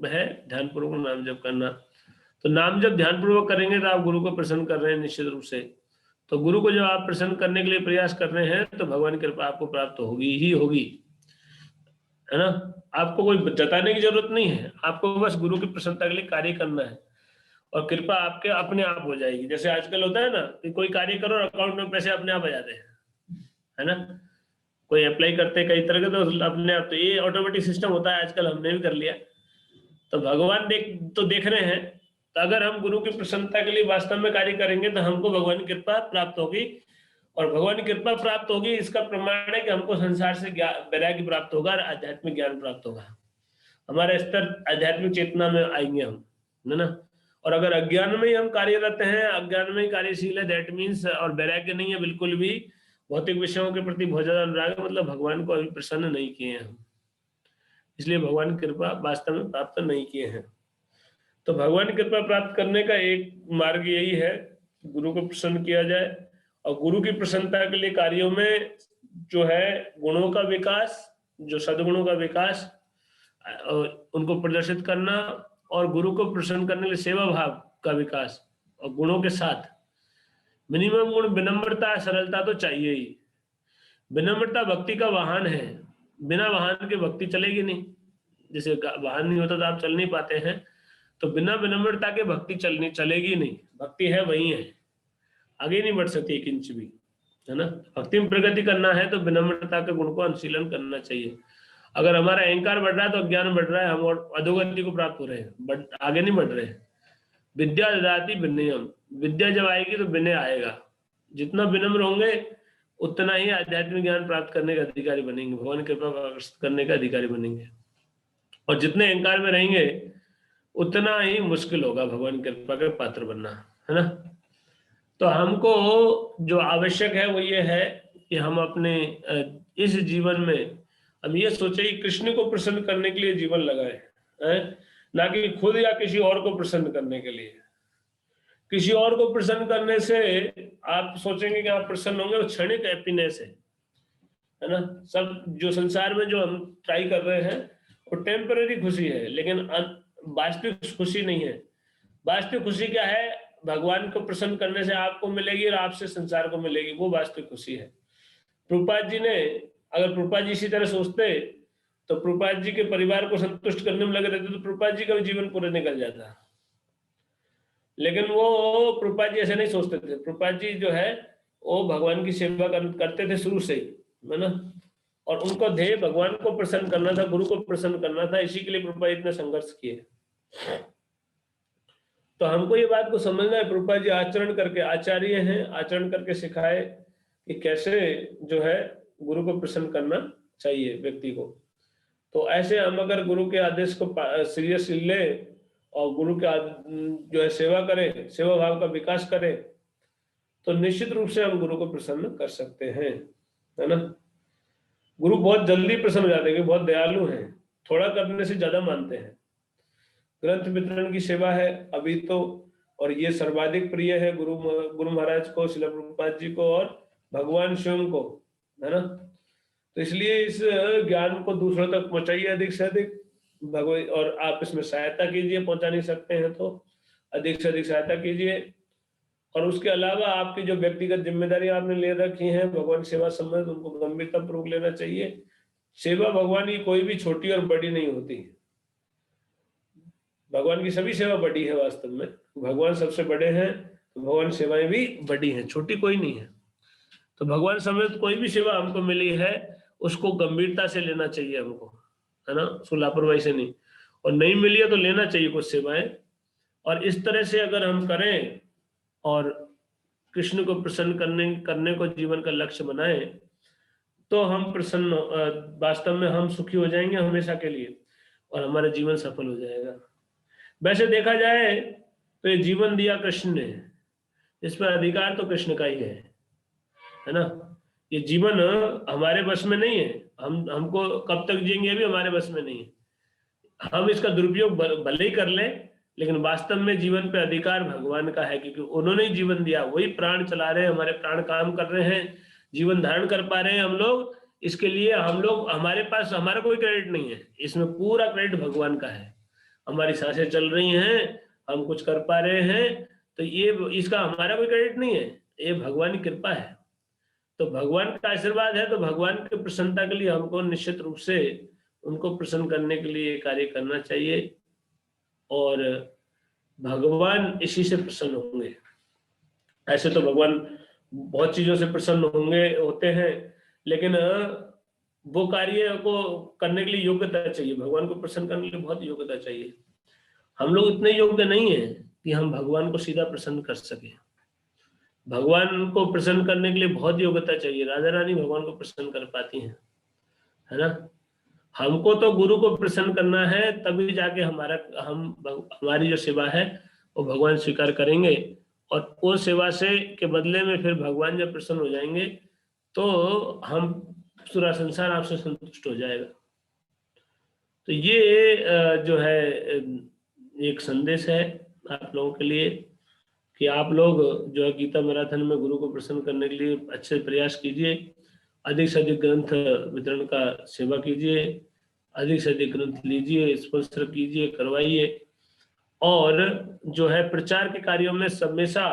है ध्यान पूर्वक नाम जप करना। तो नाम जप ध्यान पूर्वक करेंगे तो आप गुरु को प्रसन्न कर रहे हैं निश्चित रूप से। तो गुरु को जब आप प्रसन्न करने के लिए प्रयास कर रहे हैं तो भगवान की कृपा आपको प्राप्त होगी ही होगी, है ना। आपको कोई जताने की जरूरत नहीं है, आपको बस गुरु की प्रसन्नता के लिए कार्य करना है, और कृपा आपके अपने आप हो जाएगी। जैसे आजकल होता है ना कि कोई कार्य करो और अकाउंट में पैसे अपने आप आ जाते हैं, है ना। कोई अप्लाई करते हैं कई तरह के, तो अपने आप, तो ये ऑटोमेटिक सिस्टम होता है आजकल, हमने भी कर लिया। तो भगवान देख रहे हैं तो अगर हम गुरु की प्रसन्नता के लिए वास्तव में कार्य करेंगे तो हमको भगवान की कृपा प्राप्त होगी, और भगवान की कृपा प्राप्त होगी इसका प्रमाण है कि हमको संसार से वैराग्य प्राप्त होगा और आध्यात्मिक ज्ञान प्राप्त होगा, हमारा स्तर आध्यात्मिक चेतना में आएंगे हम, है ना। और अगर अज्ञान में ही हम कार्यरत हैं, अज्ञान में ही कार्यशील है, दैट मीन्स, और वैराग्य नहीं है बिल्कुल भी, भौतिक विषयों के प्रति बहुत ज्यादा अनुराग है, मतलब भगवान को अभी प्रसन्न नहीं किए हैं हम, इसलिए भगवान की कृपा वास्तव में प्राप्त नहीं किए हैं। तो भगवान की कृपा प्राप्त करने का एक मार्ग यही है, गुरु को प्रसन्न किया जाए, और गुरु की प्रसन्नता के लिए कार्यों में जो है गुणों का विकास, जो सद्गुणों का विकास, उनको प्रदर्शित करना, और गुरु को प्रसन्न करने के लिए सेवा भाव का विकास, और गुणों के साथ मिनिमम गुण विनम्रता, सरलता तो चाहिए ही। विनम्रता भक्ति का वाहन है, बिना वाहन के भक्ति चलेगी नहीं, जैसे वाहन नहीं होता तो आप चल नहीं पाते हैं, तो बिना विनम्रता के भक्ति चलेगी नहीं। भक्ति है वही है, आगे नहीं बढ़ सकती एक इंच भी, है ना। भक्ति में प्रगति करना है तो विनम्रता के गुण को अनुशीलन करना चाहिए। अगर हमारा अहंकार बढ़ रहा है तो अज्ञान बढ़ रहा है, हम और अधोगति को प्राप्त हो रहे हैं, बट आगे नहीं बढ़ रहे हैं। विद्या ददाति विनयम, विद्या जब आएगी तो विनय आएगा। जितना विनम्र होंगे उतना ही आध्यात्मिक ज्ञान प्राप्त करने का अधिकारी बनेंगे, भगवान की कृपा करने का अधिकारी बनेंगे। और जितने अहंकार में रहेंगे उतना ही मुश्किल होगा भगवान की कृपा के पात्र बनना, है ना। तो हमको जो आवश्यक है वो ये है कि हम अपने इस जीवन में हम ये सोचे कि कृष्ण को प्रसन्न करने के लिए जीवन लगाए, ना कि खुद या किसी और को प्रसन्न करने के लिए। किसी और को प्रसन्न करने से आप सोचेंगे कि आप प्रसन्न होंगे, वो क्षणिक हैप्पीनेस है ना। सब जो संसार में जो हम ट्राई कर रहे हैं वो टेम्पररी खुशी है, लेकिन वास्तविक खुशी नहीं है। वास्तविक खुशी क्या है? भगवान को प्रसन्न करने से आपको मिलेगी और आपसे संसार को मिलेगी, वो वास्तविक खुशी है। प्रभुपाद जी ने, अगर प्रभुपाद जी इसी तरह सोचते तो प्रभुपाद जी के परिवार को संतुष्ट करने में लगे रहते तो प्रभुपाद जी का भी जीवन पूरा निकल जाता। लेकिन वो प्रभुपाद जी ऐसे नहीं सोचते थे। प्रभुपाद जी जो है वो भगवान की सेवा करते थे शुरू से ही, है ना। और उनको ध्येय भगवान को प्रसन्न करना था, गुरु को प्रसन्न करना था, इसी के लिए प्रभुपाद इतने संघर्ष किए। तो हमको ये बात को समझना है, प्रभुपाद जी आचरण करके, आचार्य हैं, आचरण करके सिखाए कि कैसे जो है गुरु को प्रसन्न करना चाहिए व्यक्ति को। तो ऐसे हम अगर गुरु के आदेश को सीरियस ले और गुरु के जो है सेवा करें, सेवा भाव का विकास करें, तो निश्चित रूप से हम गुरु को प्रसन्न कर सकते हैं, है ना। गुरु बहुत जल्दी प्रसन्न हो जाते हैं, बहुत दयालु हैं, थोड़ा करने से ज्यादा मानते हैं। ग्रंथ वितरण की सेवा है अभी तो, और ये सर्वाधिक प्रिय है गुरु महाराज को, श्रील प्रभुपाद जी को और भगवान स्वयं को, है ना। तो इसलिए इस ज्ञान को दूसरों तक पहुंचाइए अधिक से अधिक भगवत, और आप इसमें सहायता कीजिए, पहुंचा नहीं सकते हैं तो अधिक से अधिक सहायता कीजिए। और उसके अलावा आपकी जो व्यक्तिगत जिम्मेदारी आपने ले रखी है भगवान सेवा संबंधित, उनको गंभीरतापूर्वक लेना चाहिए। सेवा भगवान की कोई भी छोटी और बड़ी नहीं होती, भगवान की सभी सेवा बड़ी है। वास्तव में भगवान सबसे बड़े हैं, तो भगवान सेवाएं भी बड़ी हैं, छोटी कोई नहीं है। तो भगवान समेत कोई भी सेवा हमको मिली है उसको गंभीरता से लेना चाहिए हमको, है ना, उसको लापरवाही से नहीं। और नहीं मिली है तो लेना चाहिए कुछ सेवाएं। और इस तरह से अगर हम करें और कृष्ण को प्रसन्न करने को जीवन का लक्ष्य बनाएं, तो हम प्रसन्न, वास्तव में हम सुखी हो जाएंगे हमेशा के लिए, और हमारा जीवन सफल हो जाएगा। वैसे देखा जाए तो ये जीवन दिया कृष्ण ने, इस पर अधिकार तो कृष्ण का ही है ना। ये जीवन हमारे बस में नहीं है, हमको कब तक जिएंगे ये भी हमारे बस में नहीं है। हम इसका दुरुपयोग भले ही कर लें, लेकिन वास्तव में जीवन पे अधिकार भगवान का है, क्योंकि उन्होंने ही जीवन दिया, वही प्राण चला रहे हैं, हमारे प्राण काम कर रहे हैं, जीवन धारण कर पा रहे हैं हम लोग। इसके लिए हम लोग, हमारे पास हमारा कोई क्रेडिट नहीं है, इसमें पूरा क्रेडिट भगवान का है। हमारी सांसें चल रही हैं, हम कुछ कर पा रहे हैं, तो ये इसका हमारा कोई क्रेडिट नहीं है, ये भगवान की कृपा है। तो भगवान का आशीर्वाद है, तो भगवान की प्रसन्नता के लिए हमको निश्चित रूप से उनको प्रसन्न करने के लिए कार्य करना चाहिए, और भगवान इसी से प्रसन्न होंगे। ऐसे तो भगवान बहुत चीजों से प्रसन्न होते हैं, लेकिन वो कार्य को करने के लिए योग्यता चाहिए। भगवान को प्रसन्न करने के लिए बहुत योग्यता चाहिए। हम लोग इतने योग्य नहीं है कि हम भगवान को सीधा प्रसन्न कर सके। भगवान को प्रसन्न करने के लिए बहुत योग्यता चाहिए। राधा रानी भगवान को प्रसन्न कर पाती हैं, है ना। हमको तो गुरु को प्रसन्न करना है, तभी जाके हमारी जो सेवा है वो भगवान स्वीकार करेंगे, और वो सेवा से के बदले में फिर भगवान जब प्रसन्न हो जाएंगे तो हम पूरा संसार आपसे संतुष्ट हो जाएगा। तो ये जो है एक संदेश है आप लोगों के लिए कि आप लोग जो है गीता मैराथन में गुरु को प्रसन्न करने के लिए अच्छे प्रयास कीजिए। अधिक से अधिक ग्रंथ वितरण का सेवा कीजिए, अधिक से अधिक ग्रंथ लीजिए, स्पॉन्सर कीजिए, करवाइए, और जो है प्रचार के कार्यों में हमेशा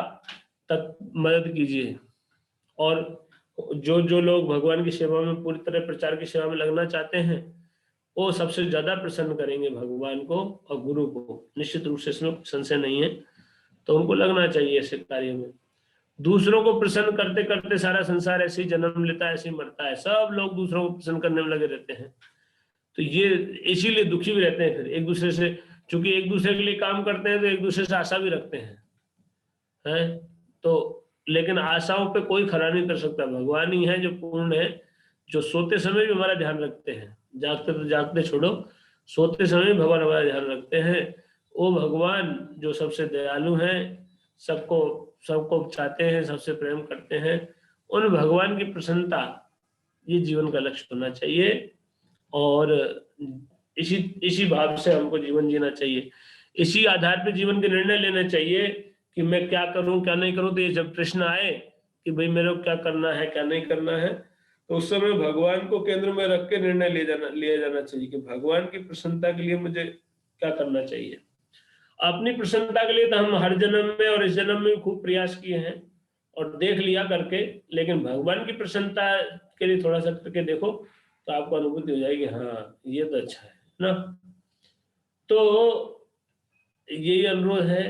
तक मदद कीजिए। और जो लोग भगवान की सेवा में पूरी तरह प्रचार की सेवा में लगना चाहते हैं वो सबसे ज्यादा प्रसन्न करेंगे भगवान को और गुरु को, निश्चित रूप से इसमें संशय नहीं है। तो उनको लगना चाहिए ऐसे कार्य में। दूसरों को प्रसन्न करते करते सारा संसार ऐसे ही जन्म लेता है, ऐसे ही मरता है। सब लोग दूसरों को प्रसन्न करने में लगे रहते हैं, तो ये इसीलिए दुखी भी रहते हैं फिर एक दूसरे से, क्योंकि एक दूसरे के लिए काम करते हैं तो एक दूसरे से आशा भी रखते हैं तो लेकिन आशाओं पे कोई खरा नहीं कर सकता। भगवान ही है जो पूर्ण है, जो सोते समय भी हमारा ध्यान रखते हैं। जागते तो जागते छोड़ो, सोते समय भी भगवान हमारा ध्यान रखते हैं। वो भगवान जो सबसे दयालु हैं, सबको चाहते हैं, सबसे प्रेम करते हैं, उन भगवान की प्रसन्नता ये जीवन का लक्ष्य होना चाहिए। और इसी भाव से हमको जीवन जीना चाहिए। इसी आधार पर जीवन के निर्णय लेने चाहिए कि मैं क्या करूं क्या नहीं करूं। तो ये जब प्रश्न आए कि भाई मेरे को क्या करना है क्या नहीं करना है, तो उस समय भगवान को केंद्र में रख के निर्णय लिया जाना चाहिए कि भगवान की प्रसन्नता के लिए मुझे क्या करना चाहिए। अपनी प्रसन्नता के लिए तो हम हर जन्म में और इस जन्म में खूब प्रयास किए हैं और देख लिया करके, लेकिन भगवान की प्रसन्नता के लिए थोड़ा सा करके देखो तो आपको अनुभूति हो जाएगी, हाँ ये तो अच्छा है ना। तो यही अनुरोध है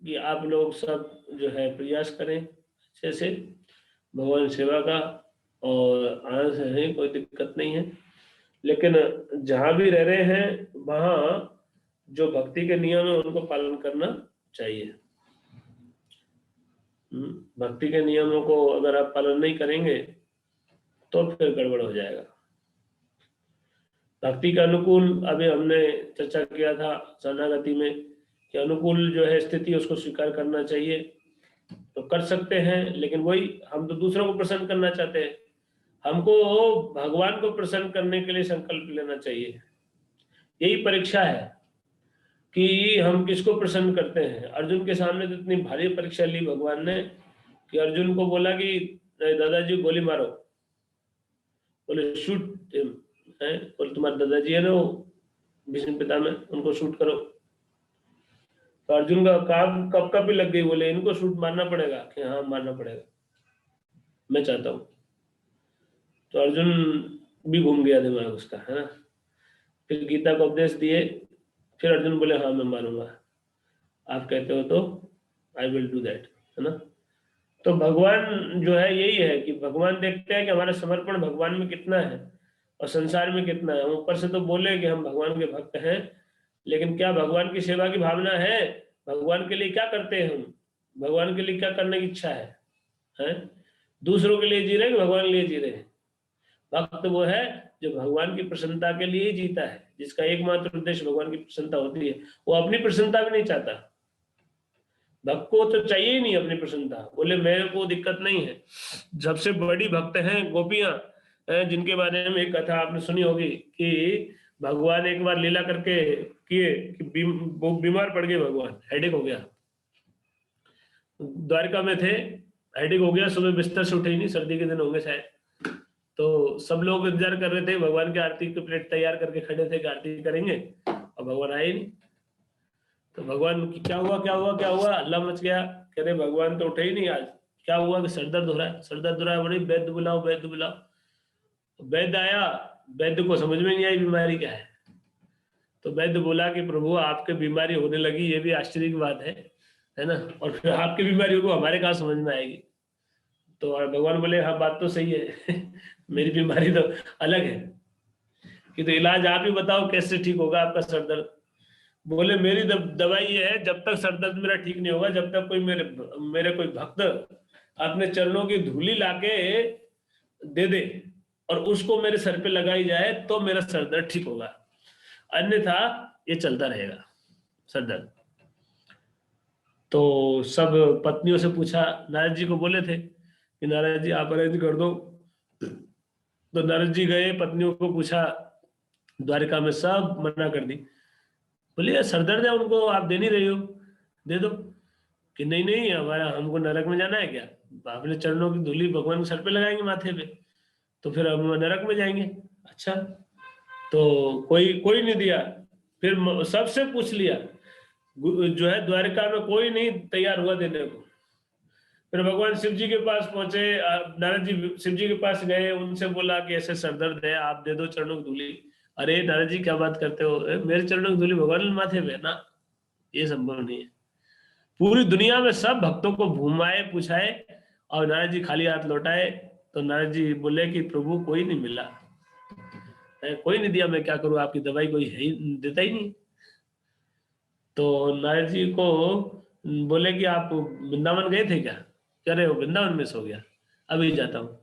कि आप लोग सब जो है प्रयास करें अच्छे से भगवान सेवा का, और आनंद से रहें, कोई दिक्कत नहीं है। लेकिन जहां भी रह रहे हैं वहां जो भक्ति के नियम है उनको पालन करना चाहिए। भक्ति के नियमों को अगर आप पालन नहीं करेंगे तो फिर गड़बड़ हो जाएगा। भक्ति के अनुकूल अभी हमने चर्चा किया था शरणागति में कि अनुकूल जो है स्थिति उसको स्वीकार करना चाहिए, तो कर सकते हैं। लेकिन वही हम तो दूसरों को प्रसन्न करना चाहते हैं, हमको भगवान को प्रसन्न करने के लिए संकल्प लेना चाहिए। यही परीक्षा है कि हम किसको प्रसन्न करते हैं। अर्जुन के सामने तो इतनी भारी परीक्षा ली भगवान ने कि अर्जुन को बोला कि दादाजी गोली मारो, बोले शूट, बोले तुम्हारे दादाजी है ना वो भीष्म पितामह, उनको शूट करो। तो अर्जुन का काम कब भी लग गई, बोले इनको शूट मारना पड़ेगा कि हाँ मारना पड़ेगा, मैं चाहता हूँ। तो अर्जुन भी घूम गया दिमाग उसका, है ना। फिर गीता को उपदेश दिए, फिर अर्जुन बोले हाँ मैं मारूंगा, आप कहते हो तो आई विल डू दैट, है ना। तो भगवान जो है यही है कि भगवान देखते हैं कि हमारा समर्पण भगवान में कितना है और संसार में कितना है। ऊपर से तो बोले कि हम भगवान के भक्त हैं, लेकिन क्या भगवान की सेवा की भावना है? भगवान के लिए क्या करते हैं हम? भगवान के लिए क्या करने की इच्छा है? दूसरों के लिए जी रहे हैं कि भगवान के लिए जी रहे हैं? भक्त वो है जो भगवान की प्रसन्नता के लिए ही जीता है, जिसका एकमात्र उद्देश्य भगवान की प्रसन्नता होती है। वो अपनी प्रसन्नता भी नहीं चाहता। भक्त को तो चाहिए ही नहीं अपनी प्रसन्नता, बोले मेरे को दिक्कत नहीं है। सबसे बड़ी भक्त हैं गोपियां, जिनके बारे में एक कथा आपने सुनी होगी कि भगवान एक बार लीला करके किए कि वो बीमार पड़ गए, भगवान हेडेक हो गया, द्वारका में थे, हेडेक हो गया, सुबह बिस्तर से उठे ही नहीं, सर्दी के दिन होंगे शायद। तो सब लोग इंतजार कर रहे थे, भगवान की आरती की प्लेट तैयार करके खड़े थे कि आरती करेंगे, और भगवान आए नहीं। तो भगवान की क्या हुआ, हल्ला मच गया, कह रहे भगवान तो उठे ही नहीं आज, क्या हुआ कि सर दर्द हो रहा है, बड़ी वैद्य बुलाओ। वैद्य आया, वैद्य को समझ में नहीं आई बीमारी क्या है। तो वैद्य बोला कि प्रभु आपके बीमारी होने लगी, ये भी आश्चर्य की बात है ना, और फिर आपकी बीमारी को हमारे कहाँ समझ में आएगी। तो भगवान बोले हाँ बात तो सही है मेरी बीमारी तो अलग है कि तो इलाज आप ही बताओ कैसे ठीक होगा आपका सर दर्द। बोले मेरी दवाई ये है, जब तक सर दर्द मेरा ठीक नहीं होगा, जब तक कोई मेरे कोई भक्त अपने चरणों की धूली लाके दे दे और उसको मेरे सर पे लगाई जाए तो मेरा सर दर्द ठीक होगा, अन्यथा ये चलता रहेगा सर दर्द। तो सब पत्नियों से पूछा, नारद जी को बोले थे कि नारद जी आप अरेंज कर दो। तो नारद जी गए, पत्नियों को पूछा, द्वारिका में सब मना कर दी। बोले यार सर दर्द है उनको, आप दे नहीं रही हो, दे दो। कि नहीं नहीं, हमारा हमको नरक में जाना है क्या, आपने चरणों की धूली भगवान के सर पे लगाएंगे माथे पे तो फिर हम नरक में जाएंगे। अच्छा, तो कोई नहीं दिया। फिर सबसे पूछ लिया, जो है द्वारिका में कोई नहीं तैयार हुआ देने को। फिर भगवान शिव जी के पास पहुंचे, नारद जी शिव जी के पास गए, उनसे बोला कि ऐसे सर दर्द है, आप दे दो चरणों की धूली। अरे नारद जी क्या बात करते हो, मेरे चरणों की धूली भगवान के माथे पे ना, ये संभव नहीं है। पूरी दुनिया में सब भक्तों को घुमाए पूछाए और नारद जी खाली हाथ लौटाए। तो नारद जी बोले कि प्रभु कोई नहीं मिला, कोई नहीं दिया, मैं क्या करूं, आपकी दवाई कोई है ही देता ही नहीं। तो नारद जी को बोले कि आप वृंदावन गए थे क्या, कह रहे हो वृंदावन मिस हो गया, अभी जाता हूँ।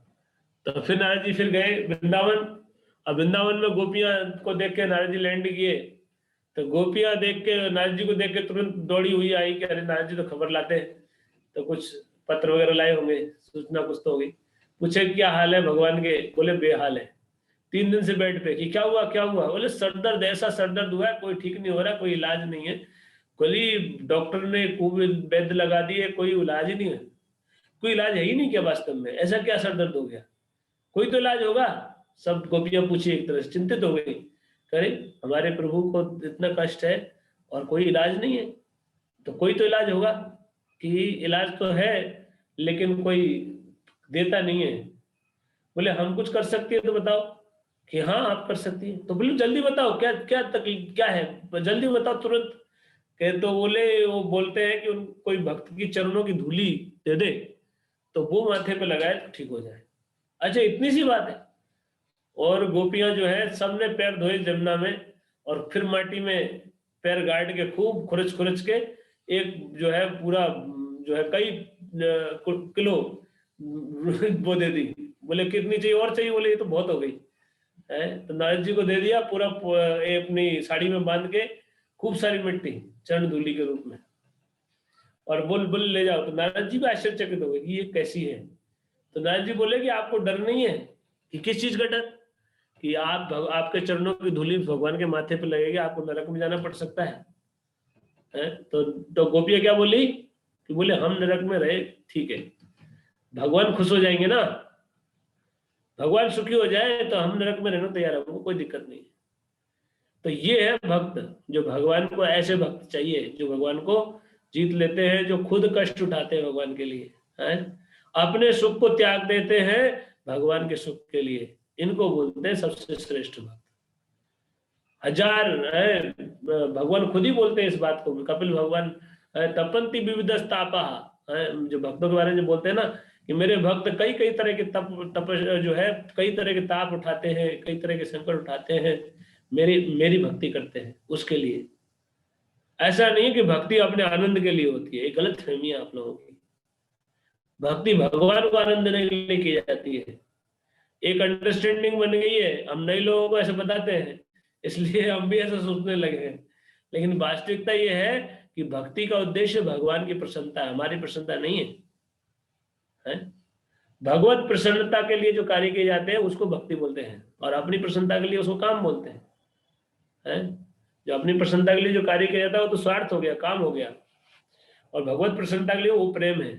तो फिर नारद जी फिर गए वृंदावन। अब वृंदावन में गोपियां को देख के नारद जी लैंड किए। तो गोपियां देख के नारद जी को देख के तुरंत दौड़ी हुई आई कि अरे नारद जी तो खबर लाते हैं, तो कुछ पत्र वगैरह लाए होंगे, सूचना कुछ तो होगी। पूछे क्या हाल है भगवान के, बोले बेहाल है, 3 दिन से बेड पे। कि क्या हुआ क्या हुआ, बोले सर दर्द, ऐसा सर दर्द हुआ है, कोई ठीक नहीं हो रहा, कोई इलाज नहीं है, कोई डॉक्टर ने खूब वैद्य लगा दिए, कोई इलाज ही नहीं है, कोई इलाज है ही नहीं क्या वास्तव में, ऐसा क्या सर दर्द हो गया, कोई तो इलाज होगा। सब गोपियां पूछी, एक तरह से चिंतित हो गई, करे हमारे प्रभु को इतना कष्ट है और कोई इलाज नहीं है, तो कोई तो इलाज होगा। कि इलाज तो है लेकिन कोई देता नहीं है। बोले हम कुछ कर सकते हैं तो बताओ। कि हाँ आप कर सकती है। तो बोले जल्दी बताओ, क्या क्या तकलीफ क्या है, जल्दी बताओ तुरंत। कहे तो बोले वो बोलते हैं कि उन कोई भक्त की चरणों की धूली दे दे तो वो माथे पे लगाए तो ठीक हो जाए। अच्छा इतनी सी बात है। और गोपियां जो है सबने पैर धोए जमुना में और फिर माटी में पैर गाड़ के खूब खुरच के एक जो है पूरा जो है कई किलो वो दे दी। बोले कितनी चाहिए और चाहिए, बोले ये तो बहुत हो गई है। तो नारद जी को दे दिया पूरा अपनी साड़ी में बांध के खूब सारी मिट्टी चरण धूली के रूप में, और बोल ले जाओ। तो नारद जी भी आश्चर्यचकित हो गए कि ये कैसी है। तो नारद जी बोले कि आपको डर नहीं है। कि किस चीज का डर, कि आपके चरणों की धूली भगवान के माथे पे लगेगी, आपको नरक में जाना पड़ सकता है? तो गोपियां क्या बोली कि बोले हम नरक में रहे ठीक है, भगवान खुश हो जाएंगे ना, भगवान सुखी हो जाए तो हम नरक में रहने तैयार होंगे, कोई दिक्कत नहीं। तो ये है भक्त, जो भगवान को, ऐसे भक्त चाहिए जो भगवान को जीत लेते हैं, जो खुद कष्ट उठाते हैं भगवान के लिए, है अपने सुख को त्याग देते हैं भगवान के सुख के लिए। इनको बोलते हैं सबसे श्रेष्ठ भक्त। हजार है, भगवान खुद ही बोलते हैं इस बात को। कपिल भगवान तपंती विविधस्तापा, जो भक्तों के बारे में बोलते हैं ना कि मेरे भक्त कई तरह के तप जो है कई तरह के ताप उठाते हैं, कई तरह के संकट उठाते हैं, मेरी भक्ति करते हैं उसके लिए। ऐसा नहीं कि भक्ति अपने आनंद के लिए होती है, एक गलत फहमी है आप लोगों की। भक्ति भगवान को आनंद देने के लिए की जाती है। एक अंडरस्टैंडिंग बन गई है, हम नए लोगों को ऐसे बताते हैं इसलिए हम भी ऐसा सोचने लगे हैं, लेकिन वास्तविकता ये है कि भक्ति का उद्देश्य भगवान की प्रसन्नता है, हमारी प्रसन्नता नहीं है। भगवत प्रसन्नता के लिए जो कार्य किए जाते हैं उसको भक्ति बोलते हैं, और अपनी प्रसन्नता के लिए उसको काम बोलते हैं। जो अपनी प्रसन्नता के लिए जो कार्य किया जाता है वो तो स्वार्थ हो गया, काम हो गया, और भगवत प्रसन्नता के लिए वो प्रेम है,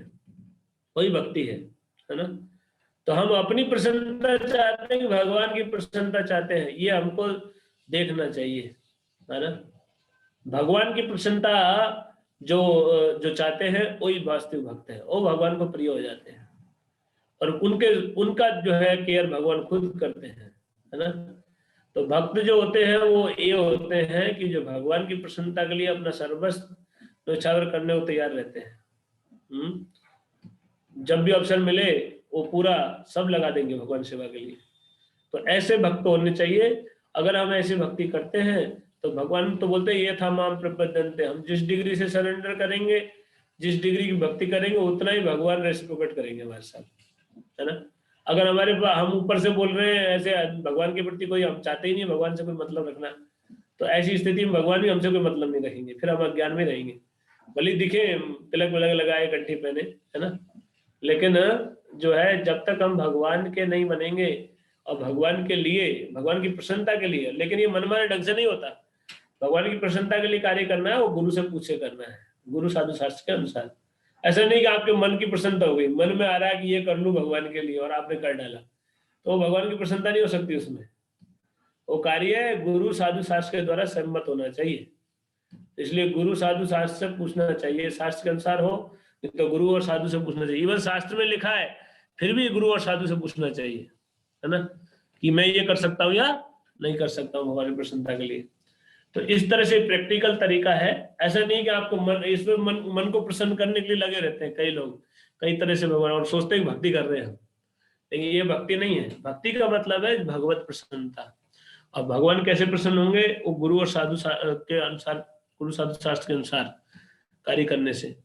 वही भक्ति है ना। तो हम अपनी प्रसन्नता चाहते हैं कि भगवान की प्रसन्नता चाहते हैं, ये हमको देखना चाहिए, है ना। भगवान की प्रसन्नता जो चाहते हैं वही वास्तविक भक्त है, वो भगवान को प्रिय हो जाते हैं, और उनका जो है केयर भगवान खुद करते हैं, है ना। तो भक्त जो होते हैं वो ये होते हैं कि जो भगवान की प्रसन्नता के लिए अपना सर्वस्व न्यौछावर करने को तैयार रहते हैं। जब भी अवसर मिले वो पूरा सब लगा देंगे भगवान सेवा के लिए। तो ऐसे भक्त होने चाहिए। अगर हम ऐसी भक्ति करते हैं तो भगवान तो बोलते हैं ये था माम प्रपद्यन्ते, हम जिस डिग्री से सरेंडर करेंगे, जिस डिग्री की भक्ति करेंगे, उतना ही भगवान रेसिप्रोकेट करेंगे हमारे साथ, है ना। अगर हमारे हम ऊपर से बोल रहे हैं ऐसे भगवान के प्रति कोई, हम चाहते ही नहीं भगवान से कोई मतलब रखना, तो ऐसी स्थिति में भगवान भी हमसे कोई मतलब नहीं रखेंगे, फिर हम अज्ञान में रहेंगे। भले दिखे तिलक विलक लगाए, कंठी पहने, है ना, लेकिन जो है जब तक हम भगवान के नहीं बनेंगे और भगवान के लिए, भगवान की प्रसन्नता के लिए, लेकिन ये मनमाने ढंग से नहीं होता। भगवान की प्रसन्नता के लिए कार्य करना है, वो गुरु से पूछे करना है, गुरु साधु शास्त्र के अनुसार। ऐसा नहीं कि आपके मन की प्रसन्नता हो गई, मन में आ रहा है कि ये कर लूं भगवान के लिए और आपने कर डाला, तो भगवान की प्रसन्नता नहीं हो सकती उसमें। वो कार्य गुरु साधु शास्त्र के द्वारा सम्मत होना चाहिए, इसलिए गुरु साधु शास्त्र से पूछना चाहिए, शास्त्र के अनुसार हो तो गुरु और साधु से पूछना चाहिए। इवन शास्त्र में लिखा है फिर भी गुरु और साधु से पूछना चाहिए, है ना, कि मैं ये कर सकता हूँ या नहीं कर सकता हूँ भगवान की प्रसन्नता के लिए। तो इस तरह से प्रैक्टिकल तरीका है। ऐसा नहीं कि आपको मन, इसमें मन को प्रसन्न करने के लिए लगे रहते हैं कई लोग, कई तरह से भगवान, और सोचते हैं भक्ति कर रहे हैं, लेकिन ये भक्ति नहीं है। भक्ति का मतलब है भगवत प्रसन्नता। और भगवान कैसे प्रसन्न होंगे? वो गुरु और साधु के अनुसार, गुरु साधु शास्त्र के अनुसार कार्य करने से।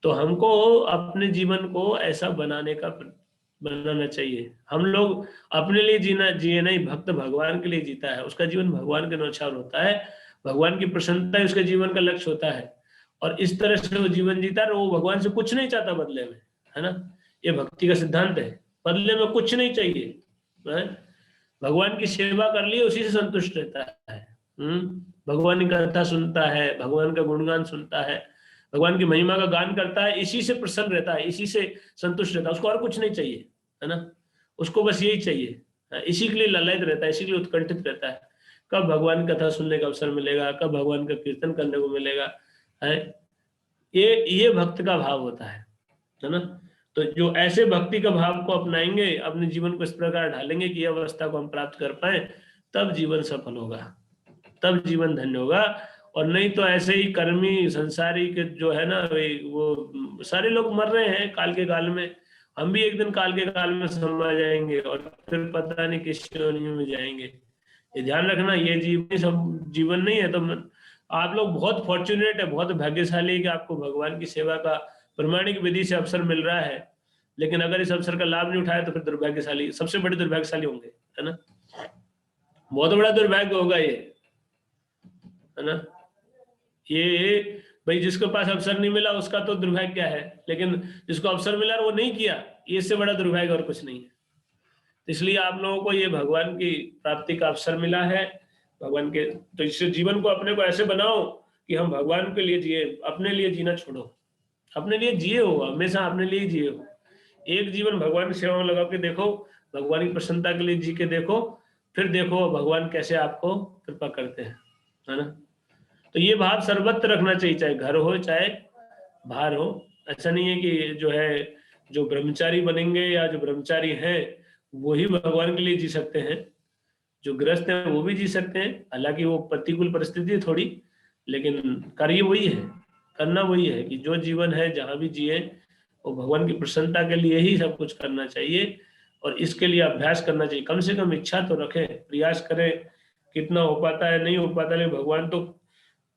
तो हमको अपने जीवन को ऐसा बनाना चाहिए। हम लोग अपने लिए जिए नहीं, भक्त भगवान के लिए जीता है, उसका जीवन भगवान के अनुसार होता है, भगवान की प्रसन्नता उसके जीवन का लक्ष्य होता है, और इस तरह से वो जीवन जीता है। वो भगवान से कुछ नहीं चाहता बदले में, है ना, ये भक्ति का सिद्धांत है। बदले में कुछ नहीं चाहिए, है? भगवान की सेवा कर ली, उसी से संतुष्ट रहता है। भगवान की कथा सुनता है, भगवान का गुणगान सुनता है, भगवान की महिमा का गान करता है, इसी से प्रसन्न रहता है, इसी से संतुष्ट रहता है, उसको और कुछ नहीं चाहिए, है ना, उसको बस यही चाहिए। इसी के लिए ललायित रहता है, इसी के लिए उत्कंठित रहता है, कब भगवान की कथा सुनने का अवसर मिलेगा, कब भगवान का कीर्तन करने को मिलेगा, है। ये भक्त का भाव होता है ना। तो जो ऐसे भक्ति का भाव को अपनाएंगे, अपने जीवन को इस प्रकार ढालेंगे कि यह अवस्था को हम प्राप्त कर पाए, तब जीवन सफल होगा, तब जीवन धन्य होगा। और नहीं तो ऐसे ही कर्मी संसारी के जो है ना, वो सारे लोग मर रहे हैं काल के काल में। हम भी एक दिन काल के काल में समा जाएंगे और फिर पता नहीं किस योनि में जाएंगे। ये ध्यान रखना, ये जीवन नहीं है। तो आप लोग बहुत फॉर्चुनेट है, बहुत भाग्यशाली है कि आपको भगवान की सेवा का प्रमाणिक विधि से अवसर मिल रहा है। लेकिन अगर इस अवसर का लाभ नहीं उठाए तो फिर दुर्भाग्यशाली, सबसे बड़े दुर्भाग्यशाली होंगे, है ना। बहुत बड़ा दुर्भाग्य होगा ये, है ना। ये भाई जिसके पास अवसर नहीं मिला उसका तो दुर्भाग्य है, लेकिन जिसको अवसर मिला वो नहीं किया, ये इससे बड़ा दुर्भाग्य और कुछ नहीं है। इसलिए आप लोगों को ये भगवान की प्राप्ति का अवसर मिला है, भगवान के। तो इस जीवन को अपने को ऐसे बनाओ कि हम भगवान के लिए जिए, अपने लिए जीना छोड़ो, अपने लिए जिए हो, हमेशा अपने लिए जिए हो। एक जीवन भगवान की सेवा में लगा के देखो, भगवान की प्रसन्नता के लिए जी के देखो, फिर देखो भगवान कैसे आपको कृपा करते हैं, है ना। तो ये भाव सर्वत्र रखना चाहिए, चाहे घर हो चाहे बाहर हो। ऐसा नहीं है कि जो ब्रह्मचारी बनेंगे या जो ब्रह्मचारी हैं वो ही भगवान के लिए जी सकते हैं, जो गृहस्थ हैं वो भी जी सकते हैं। हालांकि वो प्रतिकूल परिस्थिति थोड़ी, लेकिन कार्य वही है, करना वही है कि जो जीवन है जहां भी जिए वो भगवान की प्रसन्नता के लिए ही सब कुछ करना चाहिए। और इसके लिए अभ्यास करना चाहिए, कम से कम इच्छा तो रखें, प्रयास करें। कितना हो पाता है नहीं हो पाता, लेकिन भगवान तो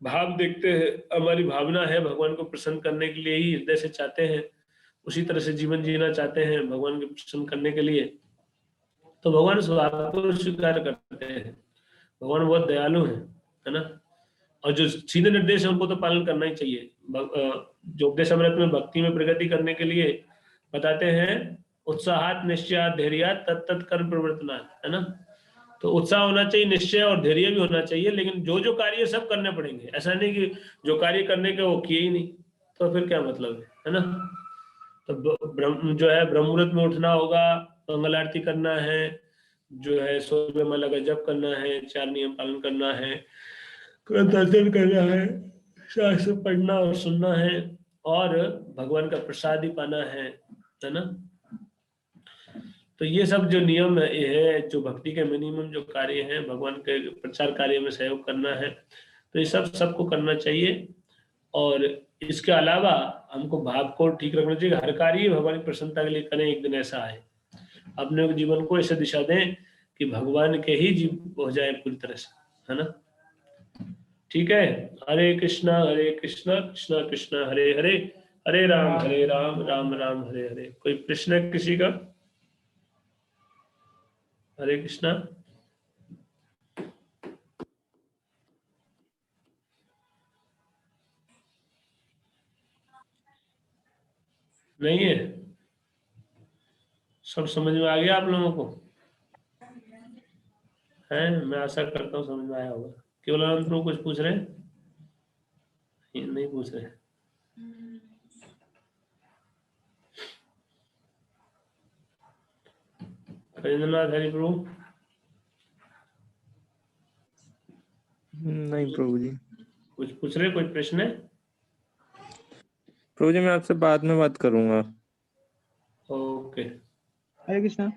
भाव देखते हैं, हमारी भावना है भगवान को प्रसन्न करने के लिए ही हृदय से चाहते हैं, उसी तरह से जीवन जीना चाहते हैं भगवान को प्रसन्न करने के लिए। तो भगवान स्वभाव को स्वीकार करते हैं, भगवान बहुत दयालु है ना। और जो सीधे निर्देश है उनको तो पालन करना ही चाहिए। जो उपदेश अमृत में भक्ति में प्रगति करने के लिए बताते हैं, उत्साहात निश्चयात धैर्यात तत्त कर्म प्रवर्तनात्, है ना। तो उत्साह होना चाहिए, निश्चय और धैर्य भी होना चाहिए, लेकिन जो कार्य सब करने पड़ेंगे। ऐसा नहीं कि जो कार्य करने के वो किए ही नहीं, तो फिर क्या मतलब है ना। तो ब्रह्म मुहूर्त में उठना होगा, मंगल आरती करना है, सूर्य माला का जप करना है, 4 नियम पालन करना है, दर्शन करना है, शास्त्र पढ़ना और सुनना है, और भगवान का प्रसाद ही पाना है ना। तो ये सब जो नियम है, जो भक्ति के मिनिमम जो कार्य हैं, भगवान के प्रचार कार्य में सहयोग करना है, तो ये सबको करना चाहिए। और इसके अलावा हमको भाव को ठीक रखना चाहिए, हर कार्य भगवान की प्रसन्नता के लिए करें। एक दिन ऐसा आए, अपने जीवन को ऐसे दिशा दें कि भगवान के ही जीव हो जाए पूरी तरह से, है ना। ठीक है, हरे कृष्णा कृष्णा कृष्णा हरे हरे, हरे राम राम राम हरे हरे। कोई प्रश्न है किसी का? हरे कृष्णा। नहीं है? सब समझ में आ गया आप लोगों को? है, मैं आशा करता हूँ समझ में आया होगा। केवल आनंद प्रभु कुछ पूछ रहे हैं? नहीं पूछ रहे। हरिन्द्रनाथ हरि प्रभु नहीं प्रभु जी। कुछ पूछ रहे? कोई प्रश्न है? प्रभु जी मैं आपसे बाद में बात करूंगा। ओके, हरे कृष्णा।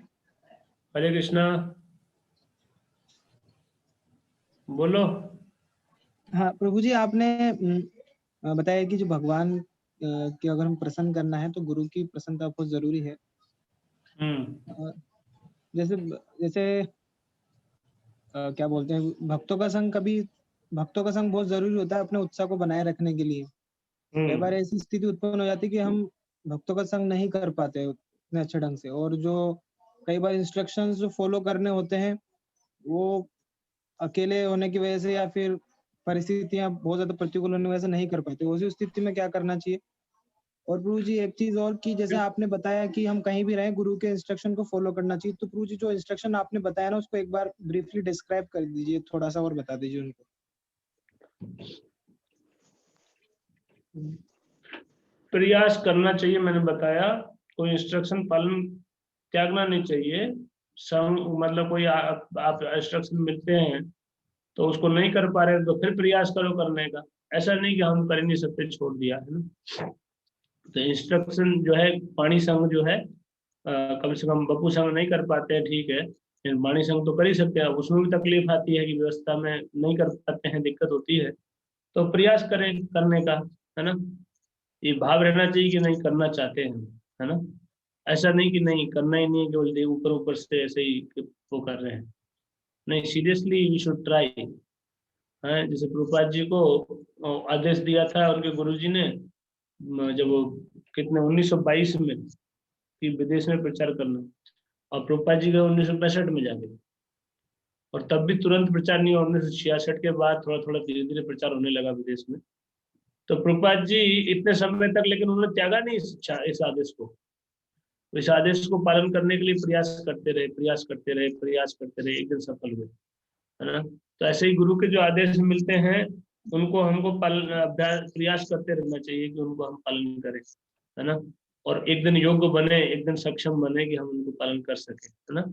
हरे कृष्णा। बोलो। हाँ प्रभु जी, आपने बताया कि जो भगवान के अगर हम प्रसन्न करना है तो गुरु की प्रसन्नता बहुत जरूरी है। जैसे जैसे क्या बोलते हैं, भक्तों का संग बहुत जरूरी होता है अपने उत्साह को बनाए रखने के लिए। कई बार ऐसी स्थिति उत्पन्न हो जाती है कि हम भक्तों का संग नहीं कर पाते उतने अच्छे ढंग से, और जो कई बार इंस्ट्रक्शंस जो फॉलो करने होते हैं वो अकेले होने की वजह से या फिर परिस्थितियां बहुत ज्यादा प्रतिकूल होने की वजह से नहीं कर पाते। उसी स्थिति में क्या करना चाहिए? और प्रभु जी एक चीज और कि जैसे आपने बताया कि हम कहीं भी रहें गुरु के इंस्ट्रक्शन को फॉलो करना चाहिए, तो प्रभु जी जो इंस्ट्रक्शन आपने बताया ना उसको एक बार ब्रीफली डिस्क्राइब कर दीजिए, थोड़ा सा और बता दीजिए उनको। प्रयास करना चाहिए, मैंने बताया। कोई इंस्ट्रक्शन पालन त्यागना नहीं चाहिए। मतलब कोई आप इंस्ट्रक्शन मिलते हैं तो उसको नहीं कर पा रहे तो फिर प्रयास करो करने का। ऐसा नहीं कि हम कर नहीं सकते, छोड़ दिया है ना। तो इंस्ट्रक्शन जो है, पाणी संघ जो है कम से कम बपू संघ नहीं कर पाते हैं, ठीक है, लेकिन वाणी संघ तो कर ही सकते हैं। उसमें भी तकलीफ आती है कि व्यवस्था में नहीं कर पाते हैं, दिक्कत होती है, तो प्रयास करें करने का, है ना। ये भाव रहना चाहिए कि नहीं करना चाहते हैं, है ना। ऐसा नहीं कि नहीं करना ही नहीं, केवल ऊपर ऊपर से ऐसे ही वो कर रहे हैं। नहीं, सीरियसली वी शुड ट्राई। है, जैसे प्रभुपाद जी को आदेश दिया था उनके गुरुजी ने, जब वो कितने 1922 में कि विदेश में प्रचार करना, और प्रभुपाद जी का 1965 में जाके, और तब भी तुरंत प्रचार नहीं हुआ। 1966 के बाद थोड़ा थोड़ा धीरे धीरे प्रचार होने लगा विदेश में। तो प्रभुपाद जी इतने समय तक, लेकिन उन्होंने त्यागा नहीं इस आदेश को। इस आदेश को पालन करने के लिए प्रयास करते रहे, प्रयास करते रहे, प्रयास करते रहे, एक दिन सफल हुए, है ना। तो ऐसे ही गुरु के जो आदेश मिलते हैं उनको हमको प्रयास करते रहना चाहिए कि उनको हम पालन करें, है ना। और एक दिन योग्य बने, एक दिन सक्षम बने कि हम उनको पालन कर सके, है ना।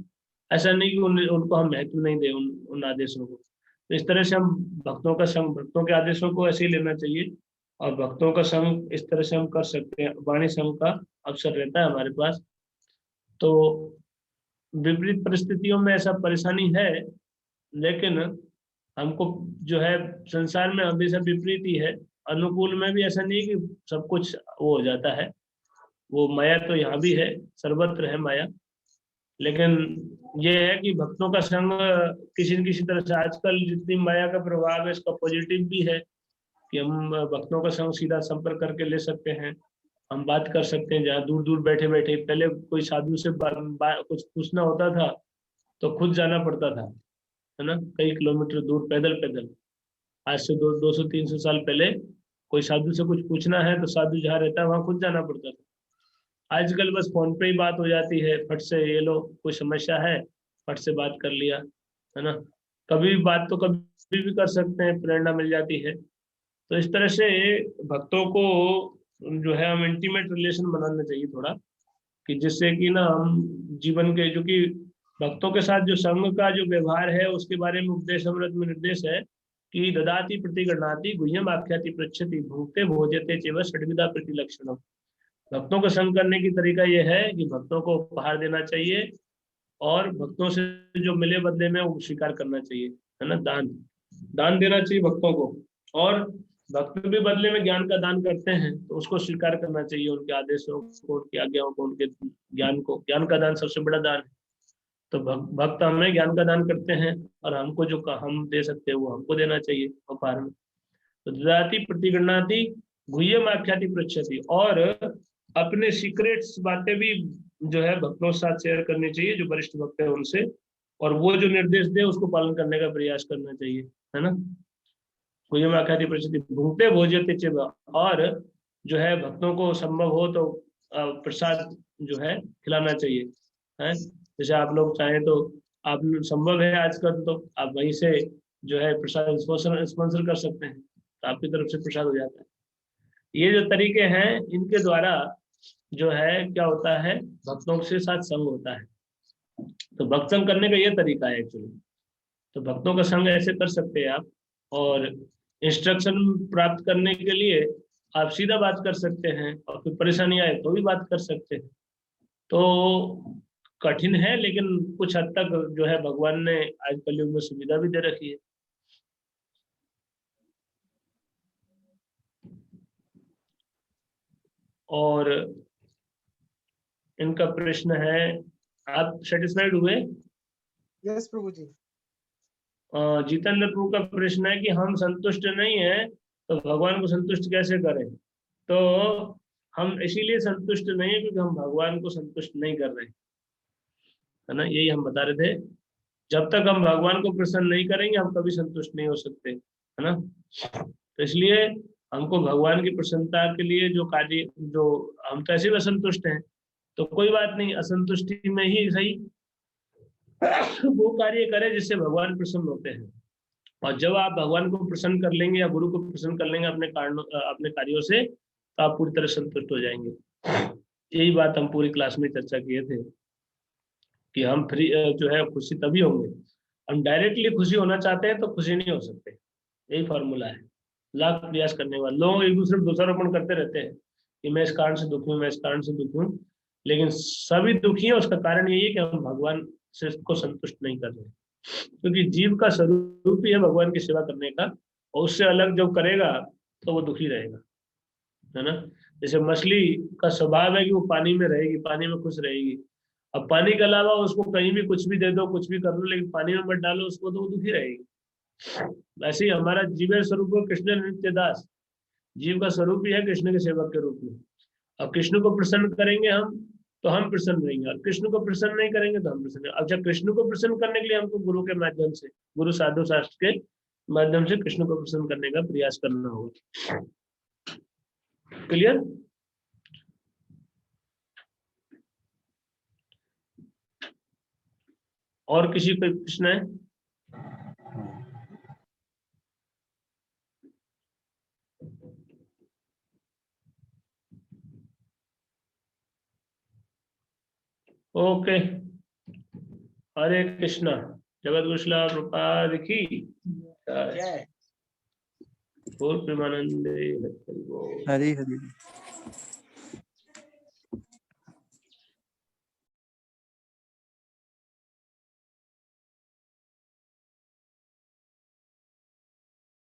ऐसा नहीं कि उनको हम महत्व नहीं दे उन आदेशों को। तो इस तरह से हम भक्तों का संग, भक्तों के आदेशों को ऐसे ही लेना चाहिए, और भक्तों का संग इस तरह से हम कर सकते हैं। वाणी संग का अवसर रहता है हमारे पास। तो विपरीत परिस्थितियों में ऐसा परेशानी है, लेकिन हमको जो है संसार में हमेशा विपरीत ही है। अनुकूल में भी ऐसा नहीं है कि सब कुछ वो हो जाता है। वो माया तो यहाँ भी है, सर्वत्र है माया। लेकिन ये है कि भक्तों का संग किसी न किसी तरह से, आजकल जितनी माया का प्रभाव है इसका पॉजिटिव भी है कि हम भक्तों का संग सीधा संपर्क करके ले सकते हैं। हम बात कर सकते हैं जहाँ दूर दूर बैठे बैठे। पहले कोई साधु से कुछ पूछना होता था तो खुद जाना पड़ता था, है ना, कई किलोमीटर दूर पैदल पैदल। आज से 200-300 साल पहले कोई साधु से कुछ पूछना है तो साधु जहाँ रहता है वहां खुद जाना पड़ता था। आजकल बस फोन पे ही बात हो जाती है, फट से ये लो कोई समस्या है, फट से बात कर लिया, है ना। कभी भी बात तो कभी भी कर सकते हैं, प्रेरणा मिल जाती है। तो इस तरह से भक्तों को जो है हम इंटीमेट रिलेशन बनाना चाहिए थोड़ा, कि जिससे कि ना हम जीवन के, जो कि भक्तों के साथ जो संघ का जो व्यवहार है उसके बारे में उपदेश अमृत में निर्देश है कि ददाति प्रतिगृह्णाति गुह्यम आख्याति पृच्छति भुंक्ते भोज्यते चैव षड्विधा प्रतिलक्षणम। भक्तों को संग करने की तरीका यह है कि भक्तों को उपहार देना चाहिए, और भक्तों से जो मिले बदले में वो स्वीकार करना चाहिए, है ना। दान देना चाहिए भक्तों को, और भक्त भी बदले में ज्ञान का दान करते हैं तो उसको स्वीकार करना चाहिए, उनके आदेशों को, उनकी आज्ञाओं को, उनके ज्ञान को। ज्ञान का दान सबसे बड़ा दान है। तो भक्त हमें ज्ञान का दान करते हैं, और हमको जो हम दे सकते हैं वो हमको देना चाहिए उपहार में। तो ददाति प्रतिगृह्णाति गुह्यम आख्याति पृच्छति, और अपने सीक्रेट्स बातें भी जो है भक्तों के साथ शेयर करनी चाहिए, जो वरिष्ठ भक्त है उनसे, और वो जो निर्देश दे उसको पालन करने का प्रयास करना चाहिए, है ना। गुह्यम आख्याति पृच्छति भुंक्ते भोज्यते च, और जो है भक्तों को संभव हो तो प्रसाद जो है खिलाना चाहिए, है। जैसे आप लोग चाहें तो आप संभव है आजकल तो आप वहीं से जो है प्रसाद स्पॉन्सर कर सकते हैं, तो आपकी तरफ से प्रसाद हो जाता है। ये जो तरीके हैं इनके द्वारा जो है क्या होता है, भक्तों के साथ संग होता है। तो भक्त संग करने का ये तरीका है एक्चुअली। तो भक्तों का संग ऐसे कर सकते हैं आप, और इंस्ट्रक्शन प्राप्त करने के लिए आप सीधा बात कर सकते हैं, और फिर परेशानी आए तो भी बात कर सकते हैं। तो कठिन है, लेकिन कुछ हद तक जो है भगवान ने आज कलयुग में सुविधा भी दे रखी है। और इनका प्रश्न है, आप सेटिस्फाइड हुए? यस प्रभु जी। जितेंद्र प्रभु का प्रश्न है कि हम संतुष्ट नहीं है तो भगवान को संतुष्ट कैसे करें। तो हम इसीलिए संतुष्ट नहीं है क्योंकि हम भगवान को संतुष्ट नहीं कर रहे, है ना। यही हम बता रहे थे, जब तक हम भगवान को प्रसन्न नहीं करेंगे हम कभी संतुष्ट नहीं हो सकते, है ना। तो इसलिए हमको भगवान की प्रसन्नता के लिए जो कार्य, जो हम तो ऐसे भी असंतुष्ट हैं, तो कोई बात नहीं, असंतुष्टि में ही सही वो कार्य करें जिससे भगवान प्रसन्न होते हैं। और जब आप भगवान को प्रसन्न कर लेंगे या गुरु को प्रसन्न कर लेंगे अपने कारणों, अपने कार्यों से, तो आप पूरी तरह संतुष्ट हो जाएंगे। यही बात हम पूरी क्लास में चर्चा किए थे कि हम फ्री जो है खुशी तभी होंगे, हम डायरेक्टली खुशी होना चाहते हैं तो खुशी नहीं हो सकते। यही फॉर्मूला है। लाख प्रयास करने वाले लोग एक दूसरे को दोषारोपण करते रहते हैं कि मैं इस कारण से दुखी हूँ, मैं इस कारण से दुखी हूँ, लेकिन सभी दुखी है। उसका कारण यही है कि हम भगवान से को संतुष्ट नहीं कर रहे, क्योंकि जीव का स्वरूप ही है भगवान की सेवा करने का, और उससे अलग जब करेगा तो वो दुखी रहेगा, है ना। जैसे मछली का स्वभाव है कि वो पानी में रहेगी, पानी में खुश रहेगी। अब पानी के अलावा उसको कहीं भी कुछ भी दे दो, कुछ भी कर लो, लेकिन पानी में मत डालो उसको, तो वो दुखी रहेगी। वैसे ही हमारा जीव स्वरूप कृष्ण नित्य दास, जीव का स्वरूप ही है कृष्ण के सेवक के रूप में। अब कृष्ण को प्रसन्न करेंगे हम तो हम प्रसन्न रहेंगे, और कृष्ण को प्रसन्न नहीं करेंगे तो हम प्रसन्न। अब जब कृष्ण को प्रसन्न करने के लिए हमको गुरु के माध्यम से, गुरु साधु शास्त्र के माध्यम से कृष्ण को प्रसन्न करने का प्रयास करना होगा। क्लियर? और किसी कोई प्रश्न है? ओके, हरे कृष्णा। जगत गुरु श्रील प्रभुपाद की जय। पूर्ण प्रेमानंदे। हरी हरी।